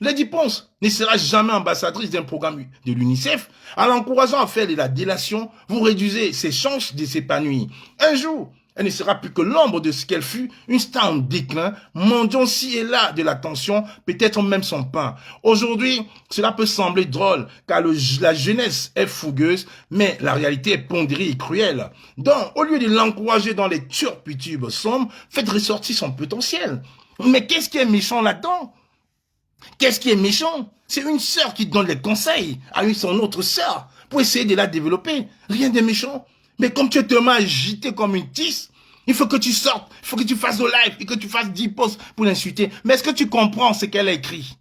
Lady Ponce ne sera jamais ambassadrice d'un programme de l'UNICEF. En l'encourageant à faire de la délation, vous réduisez ses chances de s'épanouir. Un jour, elle ne sera plus que l'ombre de ce qu'elle fut, une star en déclin, mendiant ci et là de l'attention, peut-être même son pain. Aujourd'hui, cela peut sembler drôle, car la jeunesse est fougueuse, mais la réalité est pondérée et cruelle. Donc, au lieu de l'encourager dans les turpitudes sombres, faites ressortir son potentiel. Mais qu'est-ce qui est méchant là-dedans? Qu'est-ce qui est méchant? C'est une sœur qui donne les conseils à son autre sœur pour essayer de la développer. Rien de méchant. Mais comme tu es tellement agité comme une tisse, il faut que tu sortes, il faut que tu fasses au live et que tu fasses 10 posts pour l'insulter. Mais est-ce que tu comprends ce qu'elle a écrit?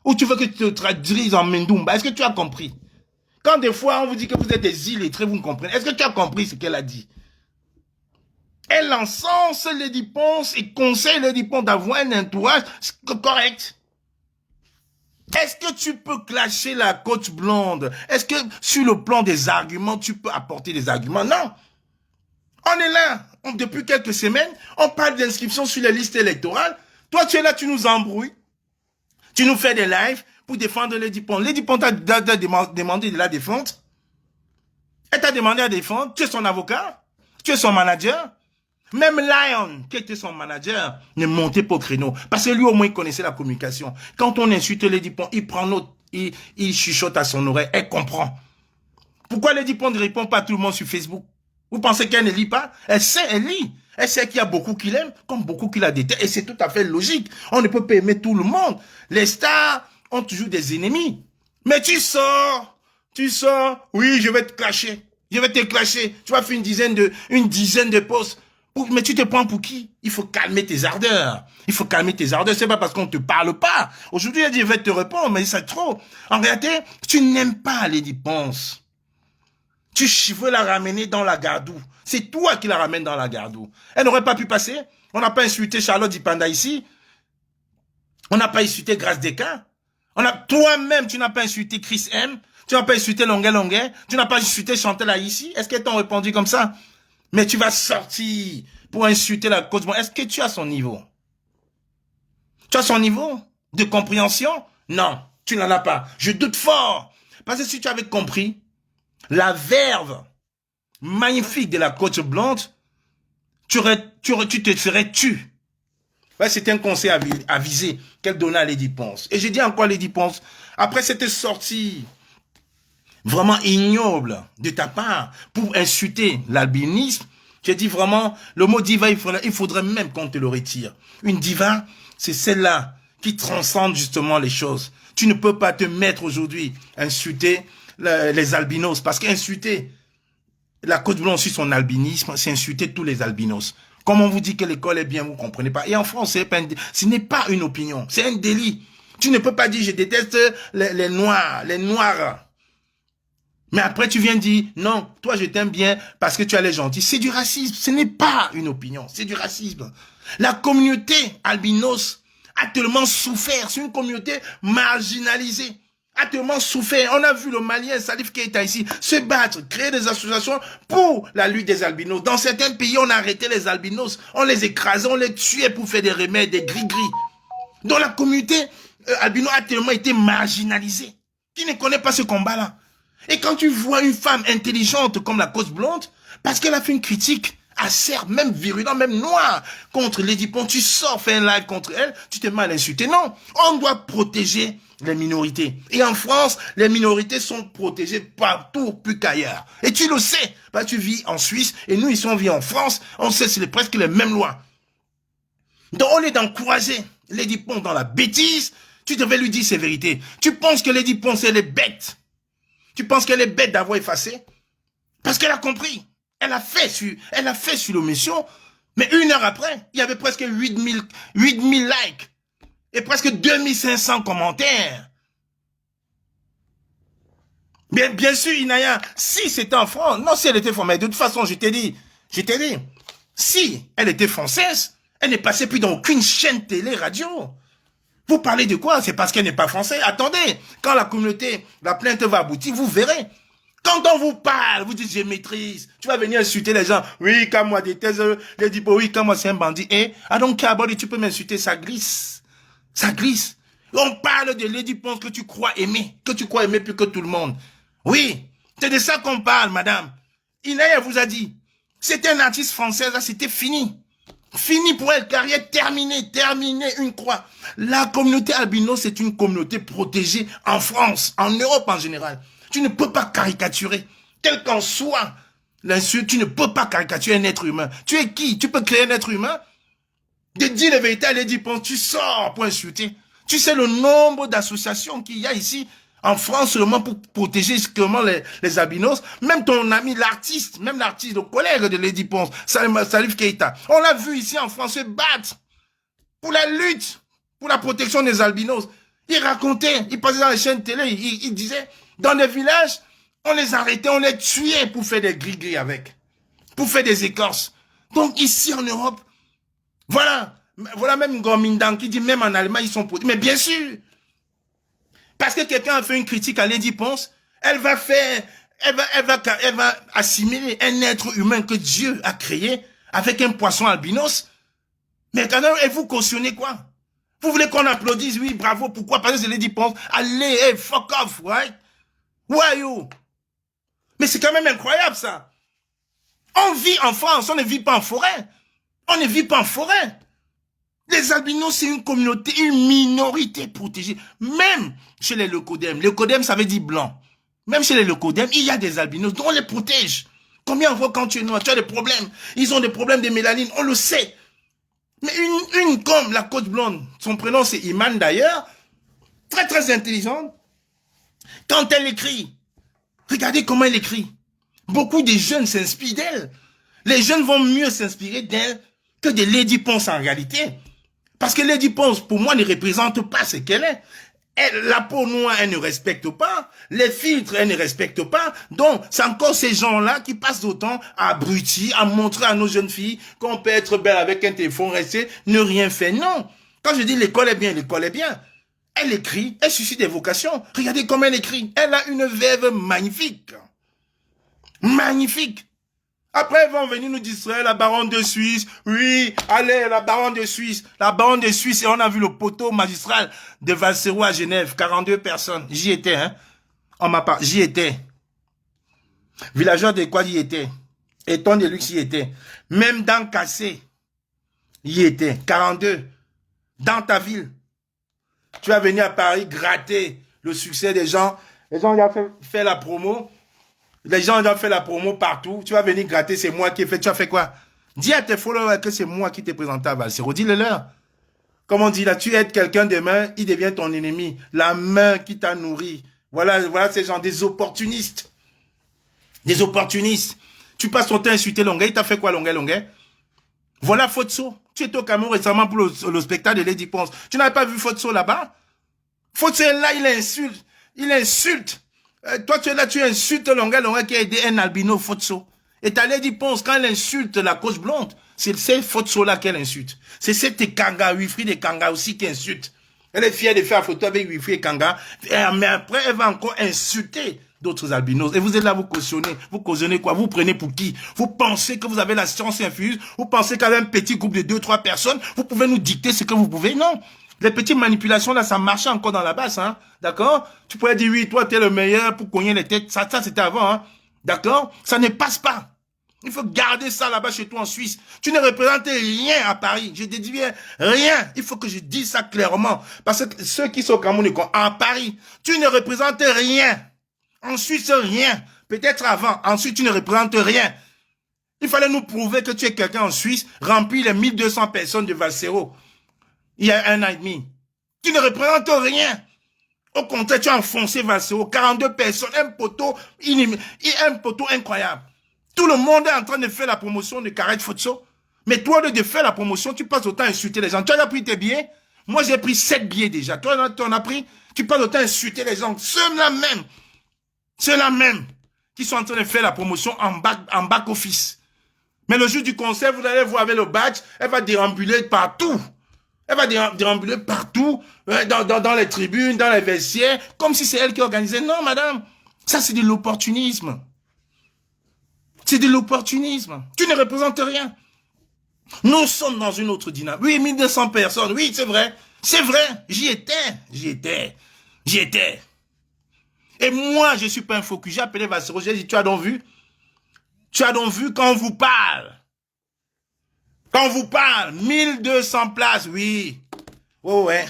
Ou tu veux que tu te traduises en Mendumba? Est-ce que tu as compris? Quand des fois on vous dit que vous êtes des illettrés, vous ne comprenez. Est-ce que tu as compris ce qu'elle a dit? Elle encense Lady Ponce et conseille Lady Ponce d'avoir un entourage correct. Est-ce que tu peux clasher la coach blonde? Est-ce que sur le plan des arguments, tu peux apporter des arguments? Non. On est là. Depuis quelques semaines, on parle d'inscription sur les listes électorales. Toi, tu es là, tu nous embrouilles. Tu nous fais des lives pour défendre Lady Ponce. Lady Ponce t'a demandé de la défendre. Elle t'a demandé à défendre. Tu es son avocat. Tu es son manager. Même Lion, qui était son manager, ne montait pas au créneau. Parce que lui, au moins, il connaissait la communication. Quand on insulte Lady Ponce, il prend note, il chuchote à son oreille, elle comprend. Pourquoi Lady Ponce ne répond pas à tout le monde sur Facebook? Vous pensez qu'elle ne lit pas? Elle sait, elle lit. Elle sait qu'il y a beaucoup qui l'aiment, comme beaucoup qui la détestent. Et c'est tout à fait logique. On ne peut pas aimer tout le monde. Les stars ont toujours des ennemis. Mais tu sors, oui, je vais te clasher. Je vais te clasher. Tu vas faire une dizaine de posts. Mais tu te prends pour qui? Il faut calmer tes ardeurs. Il faut calmer tes ardeurs. C'est pas parce qu'on te parle pas. Aujourd'hui, elle dit, je vais te répondre, mais c'est trop. En réalité, tu n'aimes pas Lady Ponce. Tu veux la ramener dans la gardou. C'est toi qui la ramènes dans la gardou. Elle n'aurait pas pu passer. On n'a pas insulté Charlotte Dipanda ici. On n'a pas insulté Grace Descamps. Toi-même, tu n'as pas insulté Chris M. Tu n'as pas insulté Longuet. Tu n'as pas insulté Chantal ici. Est-ce qu'elles t'ont répondu comme ça? Mais tu vas sortir pour insulter la cause. Est-ce que tu as son niveau? Tu as son niveau de compréhension? Non, tu n'en as pas. Je doute fort. Parce que si tu avais compris la verve magnifique de la coach blonde, tu te serais tu. Ouais, c'était un conseil avisé qu'elle donnait à Lady Ponce. Et j'ai dit encore à Lady Ponce, après cette sortie vraiment ignoble de ta part pour insulter l'albinisme, j'ai dit vraiment, le mot diva, il faudrait même qu'on te le retire. Une diva, c'est celle-là qui transcende justement les choses. Tu ne peux pas te mettre aujourd'hui à insulter les albinos, parce qu'insulter la côte blanche sur son albinisme, c'est insulter tous les albinos. Comme on vous dit que l'école est bien, vous ne comprenez pas. Et en France, ce n'est pas une opinion, c'est un délit. Tu ne peux pas dire, je déteste les noirs, Mais après, tu viens dire, non, toi, je t'aime bien parce que tu as les gentils. C'est du racisme. Ce n'est pas une opinion. C'est du racisme. La communauté albinos a tellement souffert. C'est une communauté marginalisée. A tellement souffert. On a vu le Malien Salif Keita ici se battre, créer des associations pour la lutte des albinos. Dans certains pays, on a arrêté les albinos. On les écrasait, on les tuait pour faire des remèdes, des gris-gris. Donc la communauté albino a tellement été marginalisée. Qui ne connaît pas ce combat-là? Et quand tu vois une femme intelligente comme la cause blonde, parce qu'elle a fait une critique acerbe, même virulent, même noir contre Lady Pons. Tu sors, fais un live contre elle, tu t'es mal insulté. Non, on doit protéger les minorités. Et en France, les minorités sont protégées partout, plus qu'ailleurs. Et tu le sais, bah, tu vis en Suisse, et nous ici on vit en France, on sait c'est presque les mêmes lois. Donc au lieu d'encourager Lady Pons dans la bêtise, tu devais lui dire ses vérités. Tu penses que Lady Pons, elle est bête. Tu penses qu'elle est bête d'avoir effacé? Parce qu'elle a compris. Elle a fait sur l'omission, mais 1 heure après, il y avait presque 8000 likes et presque 2500 commentaires. Bien sûr, Inaya, si c'était en France, non, si elle était française, mais de toute façon, je t'ai dit, si elle était française, elle n'est passée plus dans aucune chaîne télé, radio. Vous parlez de quoi? C'est parce qu'elle n'est pas française. Attendez, quand la communauté, la plainte va aboutir, vous verrez. Quand on vous parle, vous dites je maîtrise. Tu vas venir insulter les gens. Oui, comme moi des thèses, les dit oui, comme moi c'est un bandit. Et donc tu peux m'insulter, ça glisse. Ça glisse. On parle de Lady Pons que tu crois aimer plus que tout le monde. Oui, c'est de ça qu'on parle, madame. Inaya vous a dit, c'était un artiste français, là, c'était fini. Fini pour elle, carrière terminée, une croix. La communauté albino, c'est une communauté protégée en France, en Europe en général. Tu ne peux pas caricaturer, quel qu'en soit l'insulte, tu ne peux pas caricaturer un être humain. Tu es qui? Tu peux créer un être humain? De dire la vérité à Lady Pons, tu sors pour insulter. Tu sais le nombre d'associations qu'il y a ici en France seulement pour protéger justement les albinos. Même ton ami, l'artiste, le collègue de Lady Pons, Salif Keita, on l'a vu ici en France se battre pour la lutte, pour la protection des albinos. Il racontait, il passait dans les chaînes télé, il disait, dans les villages, on les arrêtait, on les tuait pour faire des gris-gris avec, pour faire des écorces. Donc ici en Europe, voilà même Gomindan qui dit même en Allemagne ils sont protégés. Mais bien sûr, parce que quelqu'un a fait une critique à Lady Pons, elle va assimiler un être humain que Dieu a créé avec un poisson albinos. Mais quand même, et vous cautionnez quoi? Vous voulez qu'on applaudisse? Oui, bravo. Pourquoi? Parce que c'est Lady Pons. Allez, hey, fuck off, right? Who are you? Mais c'est quand même incroyable, ça. On vit en France, on ne vit pas en forêt. On ne vit pas en forêt. Les albinos, c'est une communauté, une minorité protégée. Même chez les leucodèmes. Leucodème, ça veut dire blanc. Même chez les leucodèmes, il y a des albinos dont on les protège. Combien on voit quand tu es noir, tu as des problèmes. Ils ont des problèmes de mélanine, on le sait. Mais une comme la coach blonde, son prénom c'est Iman d'ailleurs, très très intelligente. Quand elle écrit, regardez comment elle écrit. Beaucoup de jeunes s'inspirent d'elle. Les jeunes vont mieux s'inspirer d'elle que de Lady Pons en réalité. Parce que Lady Pons, pour moi, ne représente pas ce qu'elle est. La peau noire, elle ne respecte pas. Les filtres, elle ne respecte pas. Donc, c'est encore ces gens-là qui passent autant à abrutir, à montrer à nos jeunes filles qu'on peut être belle avec un téléphone, rester, ne rien faire. Non. Quand je dis l'école est bien, l'école est bien. Elle écrit, elle suscite des vocations. Regardez comment elle écrit. Elle a une verve magnifique. Magnifique. Après, ils vont venir nous distraire, la baronne de Suisse. Oui, allez, la baronne de Suisse. La baronne de Suisse, et on a vu le poteau magistral de Valsero à Genève. 42 personnes. J'y étais, hein. On m'a pas, j'y étais. Villageois de quoi j'y étais. Éton de luxe, j'y étais. Même dans Cassé, j'y étais. 42. Dans ta ville. Tu vas venir à Paris gratter le succès des gens. Les gens ont fait la promo. Les gens ont fait la promo partout. Tu vas venir gratter, c'est moi qui ai fait. Tu as fait quoi? Dis à tes followers que c'est moi qui t'ai présenté à Valsero. Dis-le leur. Comme on dit là, tu aides quelqu'un demain, il devient ton ennemi. La main qui t'a nourri. Voilà ces gens, des opportunistes. Des opportunistes. Tu passes ton temps à insulter Longuet. Il t'a fait quoi, Longuet? Voilà Fotso. Tu étais au Cameroun récemment pour le spectacle de Lady Pons. Tu n'avais pas vu Fotso là-bas? Fotso est là, il insulte. Il insulte. Toi, tu es là, tu insultes Longuet qui a aidé un albino Fotso. Et ta Lady Pons, quand elle insulte la coach blonde, c'est ces Fotso-là qu'elle insulte. C'est cette Kanga, Wifri de Kanga aussi qui insulte. Elle est fière de faire la photo avec Wifri et Kanga. Mais après, elle va encore insulter d'autres albinos. Et vous êtes là, vous cautionnez quoi? Vous prenez pour qui? Vous pensez que vous avez la science infuse? Vous pensez qu'avec un petit groupe de 2-3 personnes, vous pouvez nous dicter ce que vous pouvez? Non. Les petites manipulations, là, ça marchait encore dans la base, hein. D'accord? Tu pourrais dire, oui, toi, t'es le meilleur pour cogner les têtes. Ça c'était avant, hein. D'accord? Ça ne passe pas. Il faut garder ça là-bas chez toi en Suisse. Tu ne représentes rien à Paris. Je te dis bien, rien. Il faut que je dise ça clairement. Parce que ceux qui sont au Cameroun, à Paris, tu ne représentes rien. En Suisse, rien. Peut-être avant. Ensuite, tu ne représentes rien. Il fallait nous prouver que tu es quelqu'un en Suisse, rempli les 1200 personnes de Valsero. Il y a 1 an et demi. Tu ne représentes rien. Au contraire, tu as enfoncé Valsero. 42 personnes, un poteau incroyable. Tout le monde est en train de faire la promotion de Carrette Futso. Mais toi, au lieu de faire la promotion, tu passes autant à insulter les gens. Tu as pris tes billets. Moi, j'ai pris 7 billets déjà. Toi, tu en as pris. Tu passes autant à insulter les gens. Ceux-là même qui sont en train de faire la promotion en back office. Mais le jour du concert, vous allez voir avec le badge, elle va déambuler partout. Elle va déambuler partout, dans les tribunes, dans les vestiaires, comme si c'est elle qui organisait. Non, madame, ça c'est de l'opportunisme. C'est de l'opportunisme. Tu ne représentes rien. Nous sommes dans une autre dynamique. Oui, 1200 personnes, oui, c'est vrai. C'est vrai, j'y étais. Et moi, je ne suis pas un focus. J'ai appelé Valsero, j'ai dit, tu as donc vu quand on vous parle. Quand on vous parle, 1200 places, oui. Oh ouais.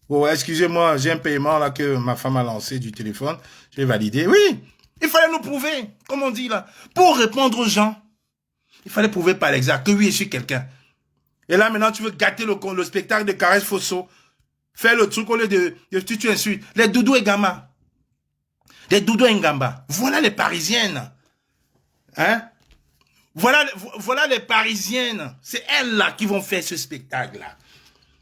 Oh ouais, excusez-moi, j'ai un paiement là que ma femme a lancé du téléphone. Je vais valider. Oui, il fallait nous prouver, comme on dit là. Pour répondre aux gens, il fallait prouver par l'exact que oui, je suis quelqu'un. Et là, maintenant, tu veux gâter le spectacle de Carrette Futso. Faire le truc au lieu de tu insultes. Les Doudou et Gamba. Les Doudou et Ngamba. Voilà les Parisiennes. Hein? Voilà les Parisiennes. C'est elles là qui vont faire ce spectacle-là.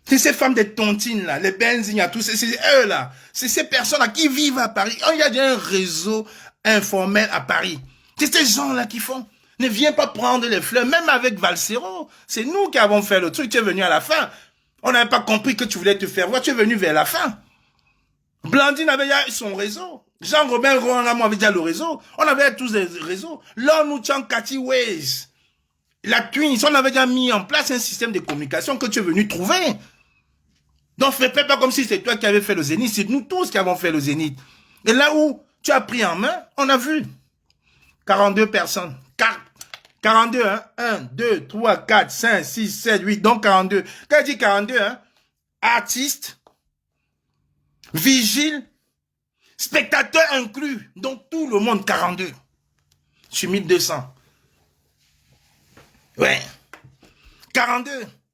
C'est ces femmes des tontines là, les benzines, tous, c'est eux là. C'est ces personnes-là qui vivent à Paris. Oh, il y a déjà un réseau informel à Paris. C'est ces gens-là qui font. Ne viens pas prendre les fleurs, même avec Valsero. C'est nous qui avons fait le truc. Tu es venu à la fin. On n'avait pas compris que tu voulais te faire voir. Tu es venu vers la fin. Blandine avait déjà son réseau. Jean-Robin Roland avait déjà le réseau. On avait tous des réseaux. Là, nous tient Cathy Ways. La Twins, on avait déjà mis en place un système de communication que tu es venu trouver. Donc, fais pas comme si c'est toi qui avais fait le Zénith. C'est nous tous qui avons fait le Zénith. Et là où tu as pris en main, on a vu 42 personnes. 42, hein? 1, 2, 3, 4, 5, 6, 7, 8, donc 42. Quand je dis 42, hein? Artistes, vigiles, spectateurs inclus. Donc tout le monde, 42. Je suis 1200. Ouais. 42.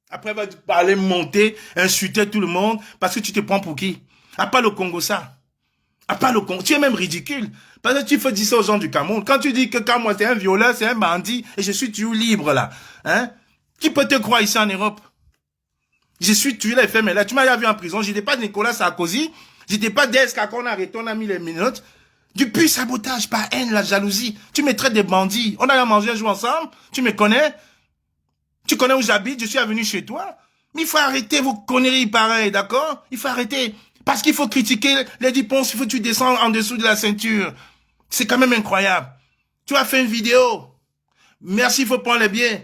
Après, va parler, monter, insulter tout le monde, parce que tu te prends pour qui? À part le Congo, ça. À part le Congo. Tu es même ridicule. Parce que tu fais dire ça aux gens du Cameroun. Quand tu dis que quand moi, c'est un violeur, c'est un bandit, et je suis toujours libre, là. Hein? Qui peut te croire ici en Europe? Je suis tué les femmes, là. Tu m'as vu en prison. J'étais pas Nicolas Sarkozy. J'étais pas Deska qu'on a arrêté, on a mis les minutes. Du pur sabotage, par haine, la jalousie. Tu me traites des bandits. On a mangé un jour ensemble. Tu me connais? Tu connais où j'habite? Je suis venu chez toi. Mais il faut arrêter vos conneries pareilles, d'accord? Il faut arrêter. Parce qu'il faut critiquer les dépenses, il faut que tu descends en dessous de la ceinture. C'est quand même incroyable. Tu as fait une vidéo. Merci, il faut prendre les billets.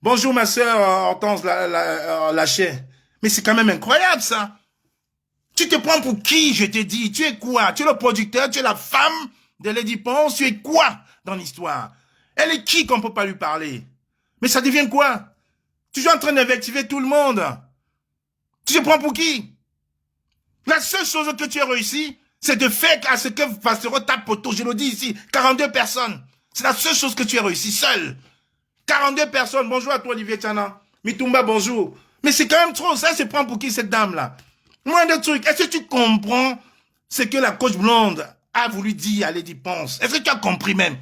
Bonjour ma soeur Hortense Lachet. Mais c'est quand même incroyable ça. Tu te prends pour qui, je te dis? Tu es quoi? Tu es le producteur, tu es la femme de Lady Ponce, tu es quoi dans l'histoire? Elle est qui qu'on ne peut pas lui parler? Mais ça devient quoi? Tu es en train d'invectiver tout le monde. Tu te prends pour qui? La seule chose que tu as réussi, c'est de faire à ce que Valsero tape poteau. Je le dis ici, 42 personnes. C'est la seule chose que tu as réussi, seul. 42 personnes. Bonjour à toi, Olivier Tchana. Mitumba, bonjour. Mais c'est quand même trop. Ça, se prend pour qui, cette dame-là? Moins de trucs. Est-ce que tu comprends ce que la coach blonde a voulu dire à Lady Ponce? Est-ce que tu as compris même?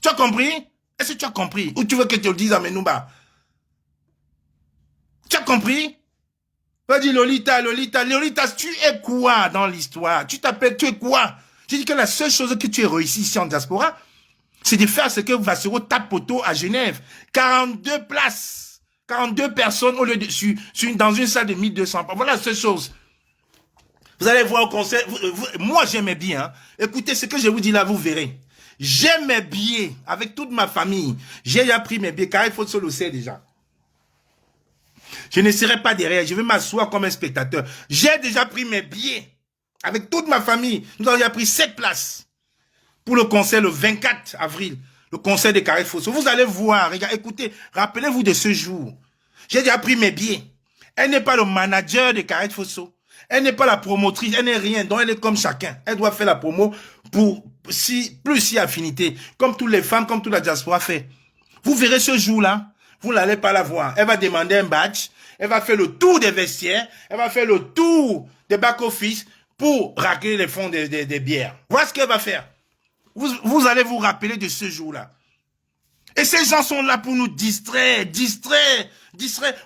Tu as compris? Est-ce que tu as compris? Ou tu veux que je te le dise à Menouba? Tu as compris? Vas-y, Lolita, tu es quoi dans l'histoire? Tu t'appelles, tu es quoi? J'ai dit que la seule chose que tu as réussi ici en diaspora, c'est de faire ce que Valsero tape poteau à Genève. 42 places. 42 personnes au lieu de, dans une salle de 1200. Voilà la seule chose. Vous allez voir au concert. Moi, j'aimais bien. Hein. Écoutez, ce que je vous dis là, vous verrez. J'ai mes billets avec toute ma famille. J'ai déjà pris mes billets, car il faut se le sait déjà. Je ne serai pas derrière, je vais m'asseoir comme un spectateur. J'ai déjà pris mes billets avec toute ma famille. Nous avons déjà pris 7 places pour le concert le 24 avril. le conseil de Carré Fosso. Vous allez voir, regarde, écoutez, rappelez-vous de ce jour. J'ai déjà pris mes billets. Elle n'est pas le manager de Carré Fosso. Elle n'est pas la promotrice, elle n'est rien. Donc elle est comme chacun. Elle doit faire la promo pour plus si affinité. Comme toutes les femmes, comme toute la diaspora fait. Vous verrez ce jour-là, vous n'allez pas la voir. Elle va demander un badge. Elle va faire le tour des vestiaires. Elle va faire le tour des back-office pour racler les fonds des bières. Voilà ce qu'elle va faire. Vous allez vous rappeler de ce jour-là. Et ces gens sont là pour nous distraire.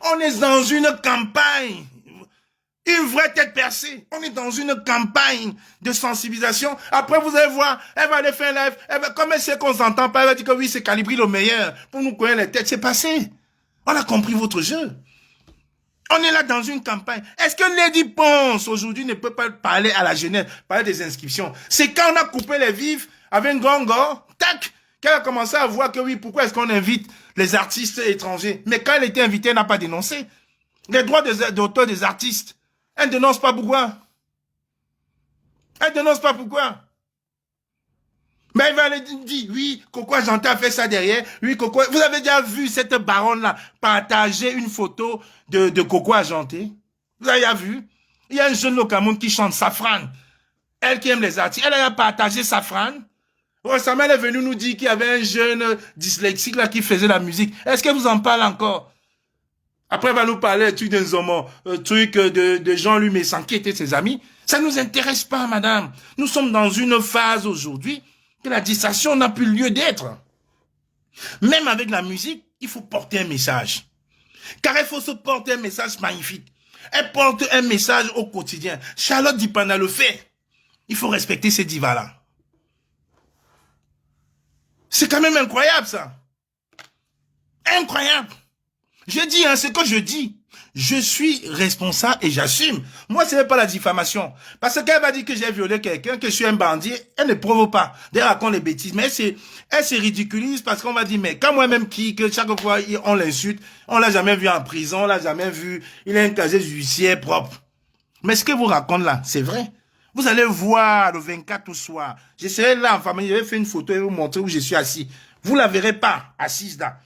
On est dans une campagne. Une vraie tête percée. On est dans une campagne de sensibilisation. Après, vous allez voir, elle va aller faire un live. Comme elle sait qu'on s'entend pas, elle va dire que oui, c'est Calibri le meilleur. Pour nous connaître les têtes, c'est passé. On a compris votre jeu. On est là dans une campagne. Est-ce que Lady Ponce, aujourd'hui, ne peut pas parler à la jeunesse, parler des inscriptions? C'est quand on a coupé les vifs avec Ngongo, tac, qu'elle a commencé à voir que oui, pourquoi est-ce qu'on invite les artistes étrangers? Mais quand elle était invitée, elle n'a pas dénoncé. Les droits d'auteur des artistes. Elle ne dénonce pas pourquoi. Elle ne dénonce pas pourquoi. Mais elle va aller dire, oui, Coco Argenté a fait ça derrière. Oui, Coco... Vous avez déjà vu cette baronne-là partager une photo de Coco Argenté? Vous avez déjà vu? Il y a un jeune au Cameroun qui chante Safran. Elle qui aime les artistes. Elle a partagé Safran. Récemment, elle est venue nous dire qu'il y avait un jeune dyslexique là qui faisait la musique. Est-ce que vous en parlez encore? Après, elle va nous parler d'un zomo, truc de Jean-Louis Messan qui était ses amis. Ça ne nous intéresse pas, madame. Nous sommes dans une phase aujourd'hui que la distraction n'a plus lieu d'être. Même avec la musique, il faut porter un message. Car il faut se porter un message magnifique. Elle porte un message au quotidien. Charlotte Dipana le fait. Il faut respecter ces divas-là. C'est quand même incroyable, ça. Incroyable. Je dis, hein, c'est que je dis. Je suis responsable et j'assume. Moi, ce n'est pas la diffamation. Parce qu'elle va dire que j'ai violé quelqu'un, que je suis un bandit. Elle ne provoque pas. D'ailleurs, elle raconte les bêtises. Mais elle se ridiculise parce qu'on va dire, mais quand moi-même que chaque fois on l'insulte, on l'a jamais vu en prison, on l'a jamais vu. Il a un casier judiciaire propre. Mais ce que vous racontez là, c'est vrai. Vous allez voir le 24 au soir. Je serai là en famille, je vais faire une photo et vous montrer où je suis assis. Vous ne la verrez pas, assise là.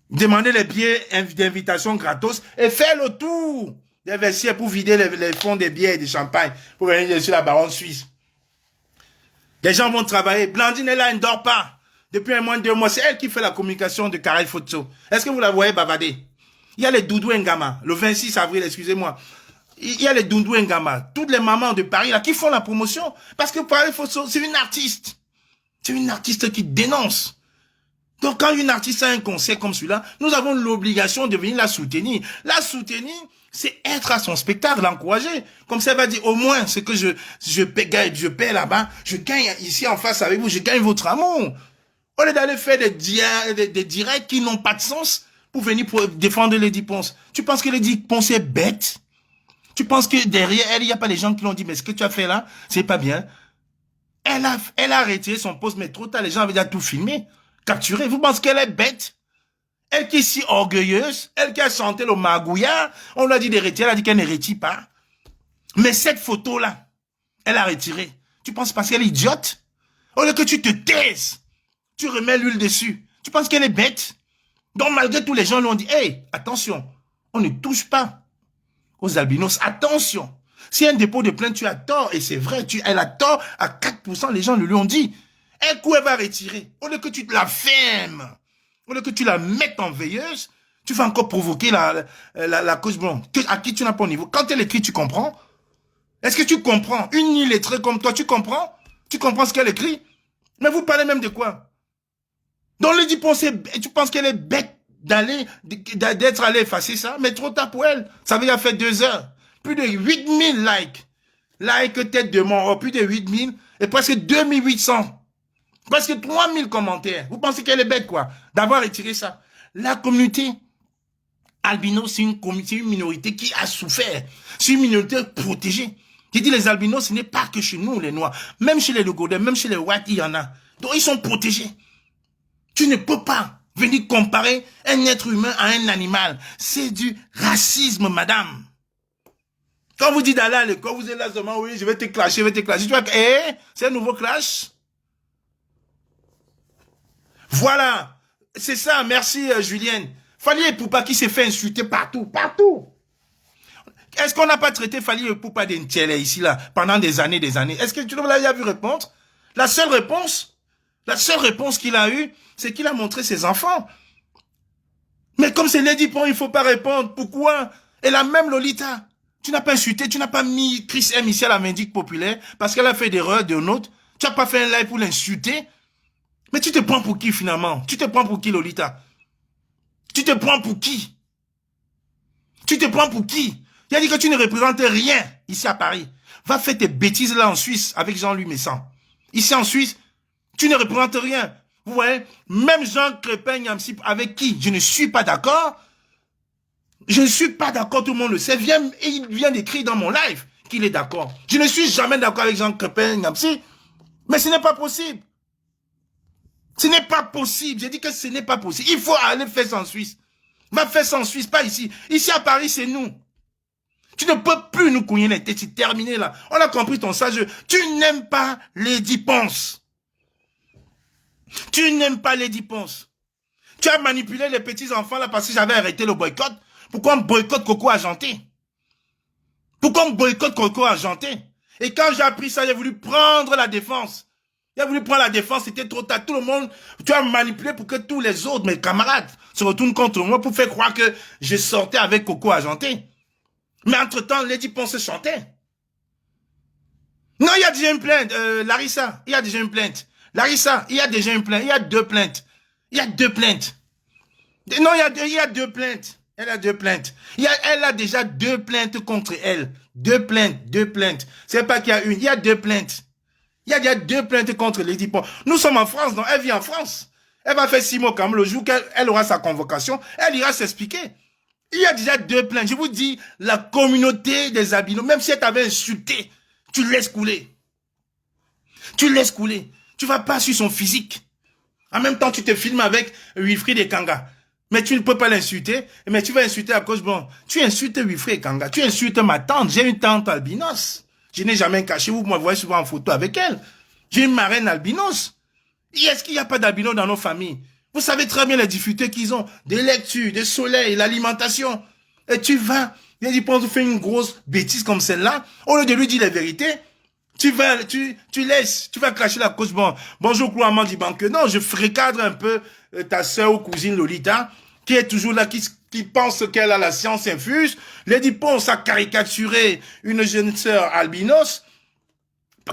Demandez les billets d'invitation gratos et faire le tour des vestiaires pour vider les fonds des billets et des champagnes pour venir sur la baronne suisse. Les gens vont travailler. Blandine est là, elle ne dort pas. Depuis un mois, 2 mois, c'est elle qui fait la communication de Carré Fosso. Est-ce que vous la voyez bavader? Il y a les Doudou Ngama, le 26 avril, excusez-moi. Il y a les Doudou Ngama, toutes les mamans de Paris là qui font la promotion. Parce que Carré Fosso, c'est une artiste. C'est une artiste qui dénonce. Donc, quand une artiste a un concert comme celui-là, nous avons l'obligation de venir la soutenir. La soutenir, c'est être à son spectacle, l'encourager. Comme ça, elle va dire, au moins, ce que je paie là-bas, je gagne ici en face avec vous, je gagne votre amour. Au lieu d'aller faire des directs qui n'ont pas de sens pour venir défendre Lady Ponce. Tu penses que Lady Ponce est bête? Tu penses que derrière elle, il n'y a pas des gens qui l'ont dit, mais ce que tu as fait là, c'est pas bien. Elle a retiré son poste, mais trop tard, les gens avaient déjà tout filmé. Capturée. Vous pensez qu'elle est bête? Elle qui est si orgueilleuse, elle qui a chanté le magouillard, on lui a dit de retirer, elle a dit qu'elle ne retire pas. Mais cette photo-là, elle a retiré. Tu penses parce qu'elle est idiote? Au lieu que tu te taises, tu remets l'huile dessus. Tu penses qu'elle est bête? Donc malgré tout, les gens lui ont dit, hey, attention, on ne touche pas aux albinos, attention. Si y a un dépôt de plainte, tu as tort, et c'est vrai, elle a tort à 4%, les gens lui ont dit. Un coup, elle va retirer. Au lieu que tu te la fermes, au lieu que tu la mettes en veilleuse, tu vas encore provoquer la cause blonde, à qui tu n'as pas au niveau. Quand elle écrit, tu comprends? Est-ce que tu comprends? Une illettrée comme toi, tu comprends? Tu comprends ce qu'elle écrit? Mais vous parlez même de quoi? Donc, Lady Ponce, tu penses qu'elle est bête d'être allée effacer ça? Mais trop tard pour elle. Ça veut dire fait 2 heures. Plus de 8000 likes. Like tête de mort. Plus de 8000 et presque 2800. Presque 3000 commentaires. Vous pensez qu'elle est bête, quoi, d'avoir retiré ça? La communauté albino, c'est une minorité qui a souffert. C'est une minorité protégée. J'ai dit, les albinos, ce n'est pas que chez nous, les noirs. Même chez les Logodais, même chez les whites, il y en a. Donc, ils sont protégés. Tu ne peux pas venir comparer un être humain à un animal. C'est du racisme, madame. Quand vous dites d'aller à l'école, vous êtes là seulement, oui, je vais te clasher, Tu vois, c'est un nouveau clash. Voilà. C'est ça, merci Julienne. Fally Ipupa qui s'est fait insulter partout, partout. Est-ce qu'on n'a pas traité Fally Ipupa d'Entiele ici, là, pendant des années, des années? Est-ce que tu l'as vu répondre? La seule réponse qu'il a eue, c'est qu'il a montré ses enfants. Mais comme c'est Lady Pon, il ne faut pas répondre. Pourquoi? Et la même Lolita, tu n'as pas insulté, tu n'as pas mis Chris M ici à la Vindicte populaire parce qu'elle a fait des erreurs de nôtre. Tu n'as pas fait un live pour l'insulter. Mais tu te prends pour qui finalement? Tu te prends pour qui, Lolita? Tu te prends pour qui? Tu te prends pour qui? Il a dit que tu ne représentes rien ici à Paris. Va faire tes bêtises là en Suisse avec Jean-Louis Messan. Ici en Suisse, tu ne représentes rien. Vous voyez, même Jean Crépin, avec qui je ne suis pas d'accord, je ne suis pas d'accord, tout le monde le sait. Il vient d'écrire dans mon live qu'il est d'accord. Je ne suis jamais d'accord avec Jean Crépin, mais ce n'est pas possible. Ce n'est pas possible. J'ai dit que ce n'est pas possible. Il faut aller faire ça en Suisse. Va faire ça en Suisse, pas ici. Ici à Paris, c'est nous. Tu ne peux plus nous couiller les têtes. C'est terminé là. On a compris ton sage. Tu n'aimes pas Lady Ponce. Tu n'aimes pas Lady Ponce. Tu as manipulé les petits enfants là parce que j'avais arrêté le boycott. Pourquoi on boycotte Coco Argenté? Pourquoi on boycotte Coco Argenté? Et quand j'ai appris ça, j'ai voulu prendre la défense. J'ai voulu prendre la défense, c'était trop tard. Tout le monde, tu as manipulé pour que tous les autres, mes camarades, se retournent contre moi pour faire croire que je sortais avec Coco Argenté. Mais entre-temps, Lady Ponce chantait. Non, il y a déjà une plainte. Larissa, il y a déjà une plainte. Larissa, il y a déjà une plainte. Il y a 2 plaintes. Il y a 2 plaintes. Non, il y a 2 plaintes. Elle a 2 plaintes. Elle a déjà 2 plaintes contre elle. 2 plaintes, 2 plaintes. C'est pas qu'il y a une, il y a 2 plaintes. Il y a déjà 2 plaintes contre Lady Ponce. Nous sommes en France, non? Elle vit en France. Elle va faire 6 mois comme le jour qu'elle aura sa convocation. Elle ira s'expliquer. Il y a déjà 2 plaintes. Je vous dis, la communauté des albinos, même si elle t'avait insulté, tu laisses couler. Tu laisses couler. Tu vas pas sur son physique. En même temps, tu te filmes avec Wilfried Ekanga. Mais tu ne peux pas l'insulter. Mais tu vas insulter à cause, bon, tu insultes Wilfried Ekanga. Tu insultes ma tante. J'ai une tante albinos. Je n'ai jamais caché. Vous me voyez souvent en photo avec elle. J'ai une marraine albinos. Est-ce qu'il n'y a pas d'albinos dans nos familles? Vous savez très bien les difficultés qu'ils ont. Des lectures, des soleils, l'alimentation. Et tu vas, il pense que tu fais une grosse bêtise comme celle-là. Au lieu de lui dire la vérité, tu laisses, tu vas cracher la cause. Bon, bonjour, Kouaman dit banque. Non, je recadre un peu ta sœur ou cousine Lolita, qui est toujours là, qui pense qu'elle a la science infuse. Lady Ponce a caricaturé une jeune sœur albinos,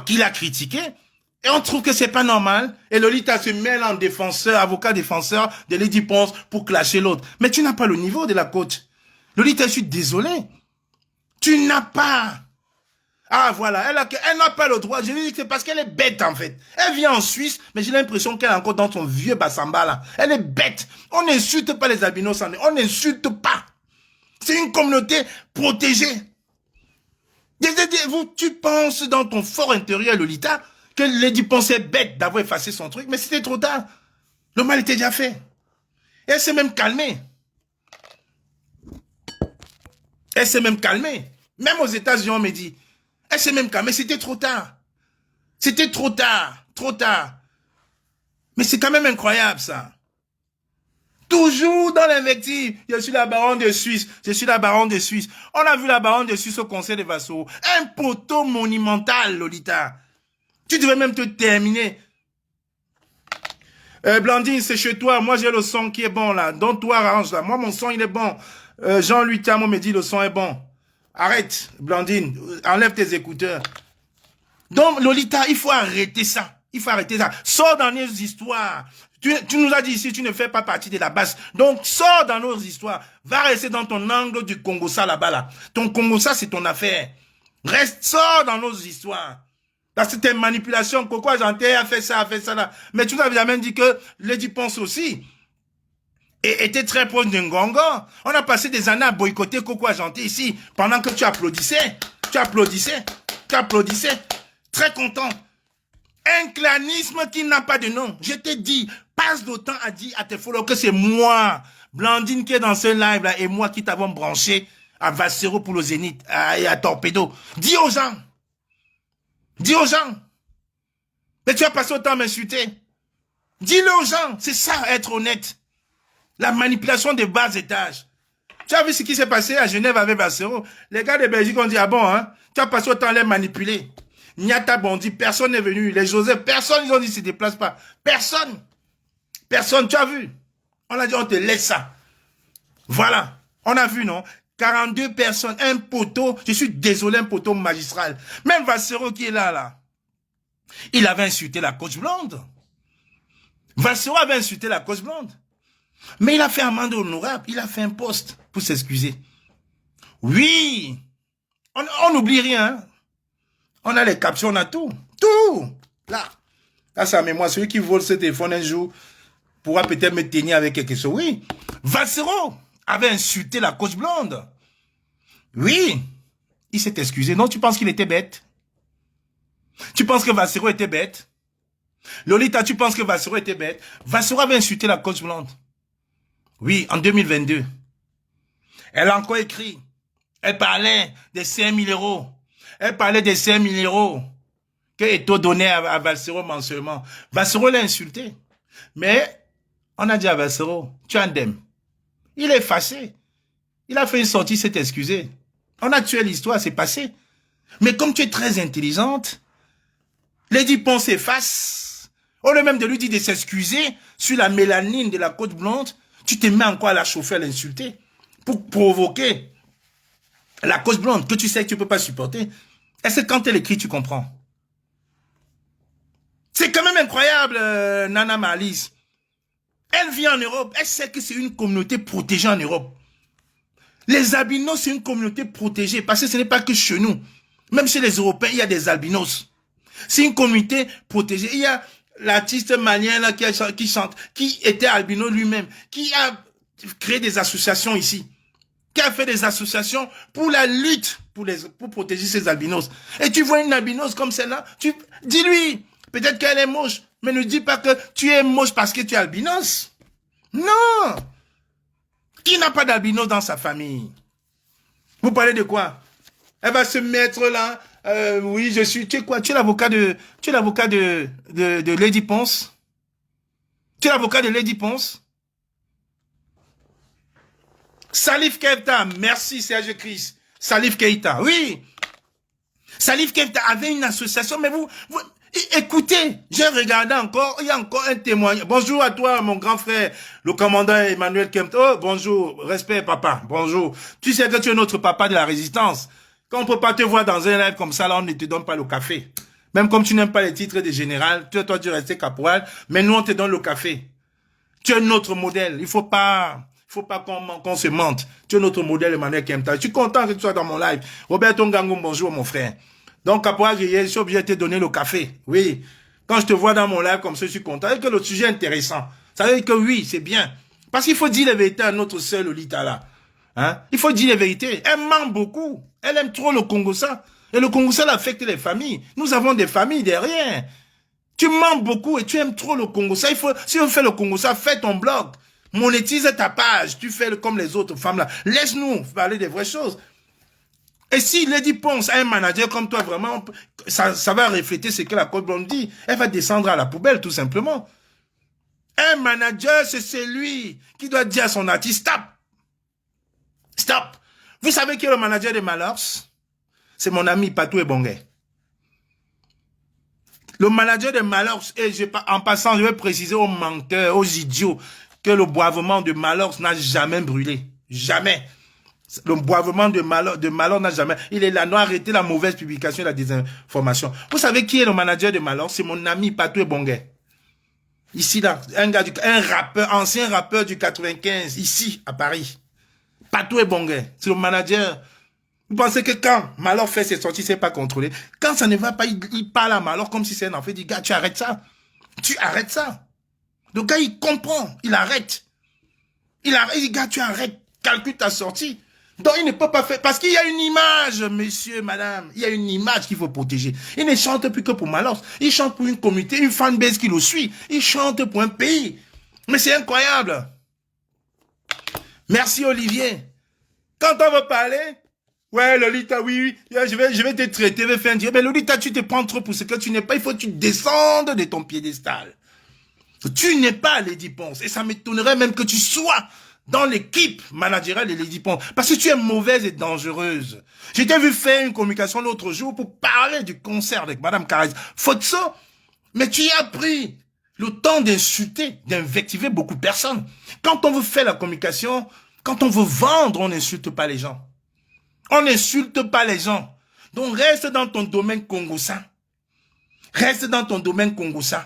qui l'a critiquée. Et on trouve que c'est pas normal. Et Lolita se mêle en défenseur, avocat défenseur de Lady Ponce pour clasher l'autre. Mais tu n'as pas le niveau de la coach. Lolita, je suis désolé. Tu n'as pas. Ah, voilà. Elle n'a pas le droit. Je lui dis que c'est parce qu'elle est bête, en fait. Elle vient en Suisse, mais j'ai l'impression qu'elle est encore dans son vieux bassamba, là. Elle est bête. On n'insulte pas les albinos. On n'insulte pas. C'est une communauté protégée. Tu penses dans ton fort intérieur, Lolita, que Lady Ponce est bête d'avoir effacé son truc, mais c'était trop tard. Le mal était déjà fait. Et elle s'est même calmée. Elle s'est même calmée. Même aux États-Unis, on me dit. Elle s'est même calmée. C'était trop tard. C'était trop tard. Trop tard. Mais c'est quand même incroyable, ça. Toujours dans l'invective. Je suis la baronne de Suisse. Je suis la baronne de Suisse. On a vu la baronne de Suisse au conseil des vassaux. Un poteau monumental, Lolita. Tu devais même te terminer. Blandine, c'est chez toi. Moi, j'ai le son qui est bon, là. Donc, toi, arrange, là. Moi, mon son, il est bon. Jean-Louis Tamo me dit, le son est bon. Arrête, Blandine. Enlève tes écouteurs. Donc, Lolita, il faut arrêter ça. Il faut arrêter ça. Sors dans nos histoires. Tu nous as dit ici, tu ne fais pas partie de la base. Donc, sors dans nos histoires. Va rester dans ton angle du Congo-ça là-bas, là. Ton Congo-ça, c'est ton affaire. Reste, sors dans nos histoires. Parce que tes manipulations, Coco Argenté a fait ça, là. Mais tu nous avais jamais dit que Lady Ponce aussi était très proche de Ngongo. On a passé des années à boycotter Coco Argenté ici, pendant que tu applaudissais. Tu applaudissais. Très content. Un clanisme qui n'a pas de nom. Je te dis, passe d'autant à dire à tes followers que c'est moi, Blandine, qui est dans ce live-là, et moi qui t'avons branché à Vassero pour le Zénith et à Torpedo. Dis aux gens. Dis aux gens. Mais tu as passé autant à m'insulter. Dis-le aux gens, c'est ça, être honnête. La manipulation des bas étages. Tu as vu ce qui s'est passé à Genève avec Bassero? Les gars de Belgique ont dit, ah bon, hein? Tu as passé autant à les manipuler. Nyata Bondi, personne n'est venu. Les Joseph, personne, ils ont dit, ne se déplace pas. Personne. Personne, tu as vu? On a dit, on te laisse ça. Voilà. On a vu, non? 42 personnes, un poteau, je suis désolé, un poteau magistral. Même Bassero qui est là. Il avait insulté la coach blonde. Bassero avait insulté la coach blonde. Mais il a fait amende honorable. Il a fait un poste pour s'excuser. Oui. On n'oublie rien. On a les captions, on a tout. Tout. Là. Là, ça mémoire. Celui qui vole ce téléphone un jour pourra peut-être me tenir avec quelque chose. Oui. Bassero avait insulté la coach blonde. Oui. Il s'est excusé. Non, tu penses qu'il était bête? Tu penses que Bassero était bête? Lolita, tu penses que Bassero était bête? Bassero avait insulté la coach blonde. Oui, en 2022. Elle a encore écrit. Elle parlait des 5 000 euros. Elle parlait des 5 000 euros que Eto donnait à Bassero mensuellement. Bassero l'a insulté. Mais on a dit à Bassero, tu es indemne. Il est fâché. Il a fait une sortie, s'est excusé. On a tué l'histoire, c'est passé. Mais comme tu es très intelligente, Lady Pon s'efface. Au lieu même de lui dire de s'excuser sur la mélanine de la côte blonde, tu te mets encore à la chauffer, à l'insulter, pour provoquer la cause blonde que tu sais que tu ne peux pas supporter. Est-ce que quand elle écrit, tu comprends? C'est quand même incroyable, Nana Malice. Elle vit en Europe, elle sait que c'est une communauté protégée en Europe. Les albinos, c'est une communauté protégée, parce que ce n'est pas que chez nous. Même chez les Européens, il y a des albinos. C'est une communauté protégée. Il y a l'artiste malien là, qui chante, qui était albino lui-même, qui a créé des associations ici, qui a fait des associations pour la lutte, pour protéger ces albinos. Et tu vois une albinos comme celle-là, tu dis-lui, peut-être qu'elle est moche, mais ne dis pas que tu es moche parce que tu es albinos. Non! Qui n'a pas d'albinos dans sa famille? Vous parlez de quoi? Elle va se mettre là. Oui, je suis. Tu es quoi? Tu es l'avocat de. Tu es l'avocat de Lady Ponce. Tu es l'avocat de Lady Ponce. Salif Keita, merci Serge Chris. Salif Keita, oui. Salif Keita avait une association, mais vous écoutez, j'ai regardé encore, il y a encore un témoignage. Bonjour à toi, mon grand frère, le commandant Emmanuel Kempta. Oh, bonjour, respect papa, bonjour. Tu sais que tu es notre papa de la résistance. Quand on ne peut pas te voir dans un live comme ça, là, on ne te donne pas le café. Même comme tu n'aimes pas les titres de général, toi tu restes caporal, mais nous on te donne le café. Tu es notre modèle, il faut pas qu'on se mente. Tu es notre modèle, Emmanuel Kempta. Je suis content que tu sois dans mon live. Roberto Ngangou, bonjour mon frère. Donc, caporal, je suis obligé de te donner le café. Oui. Quand je te vois dans mon live comme ça, je suis content. Et que le sujet est intéressant. Ça veut dire que oui, c'est bien. Parce qu'il faut dire la vérité à notre sœur Lolita là. Hein? Il faut dire la vérité. Elle ment beaucoup. Elle aime trop le Congo-ça. Et le Congo-ça affecte les familles. Nous avons des familles derrière. Tu mens beaucoup et tu aimes trop le Congo-ça. Si on fait le Congo-ça, fais ton blog. Monétise ta page. Tu fais comme les autres femmes là. Laisse-nous parler des vraies choses. Et si Lady Ponce a un manager comme toi, vraiment, ça va refléter ce que la Côte Blonde dit. Elle va descendre à la poubelle, tout simplement. Un manager, c'est celui qui doit dire à son artiste, stop. Stop. Vous savez qui est le manager de Malors? C'est mon ami Patou Ebongue. Le manager de Malors, et en passant, je vais préciser aux menteurs, aux idiots, que le boivement de Malors n'a jamais brûlé. Jamais. Le boivement de Malors n'a jamais. Il est là, nous arrêter la mauvaise publication et la désinformation. Vous savez qui est le manager de Malors? C'est mon ami Patou Ebongue. Ici, là, un rappeur, ancien rappeur du 95, ici, à Paris. Patou Ebongue. C'est le manager. Vous pensez que quand Malors fait ses sorties, c'est pas contrôlé. Quand ça ne va pas, il parle à Malors comme si c'est un enfant. Il dit, gars, tu arrêtes ça. Tu arrêtes ça. Le gars, il comprend. Il arrête. Il dit, gars, tu arrêtes. Calcule ta sortie. Donc, il ne peut pas faire... Parce qu'il y a une image, monsieur, madame. Il y a une image qu'il faut protéger. Il ne chante plus que pour Malors. Il chante pour une communauté, une fanbase qui le suit. Il chante pour un pays. Mais c'est incroyable. Merci, Olivier. Quand on veut parler... Ouais, Lolita, oui, je vais te traiter, je vais faire un dire. Mais Lolita, tu te prends trop pour ce que tu n'es pas. Il faut que tu descendes de ton piédestal. Tu n'es pas Lady Ponce. Et ça m'étonnerait même que tu sois dans l'équipe managériale de Lady Ponce. Parce que tu es mauvaise et dangereuse. J'ai t'ai vu faire une communication l'autre jour pour parler du concert avec Madame Caris Fotso. Mais tu y as pris le temps d'insulter, d'invectiver beaucoup de personnes. Quand on veut faire la communication, quand on veut vendre, on n'insulte pas les gens. On n'insulte pas les gens. Donc reste dans ton domaine congossin. Reste dans ton domaine congossin.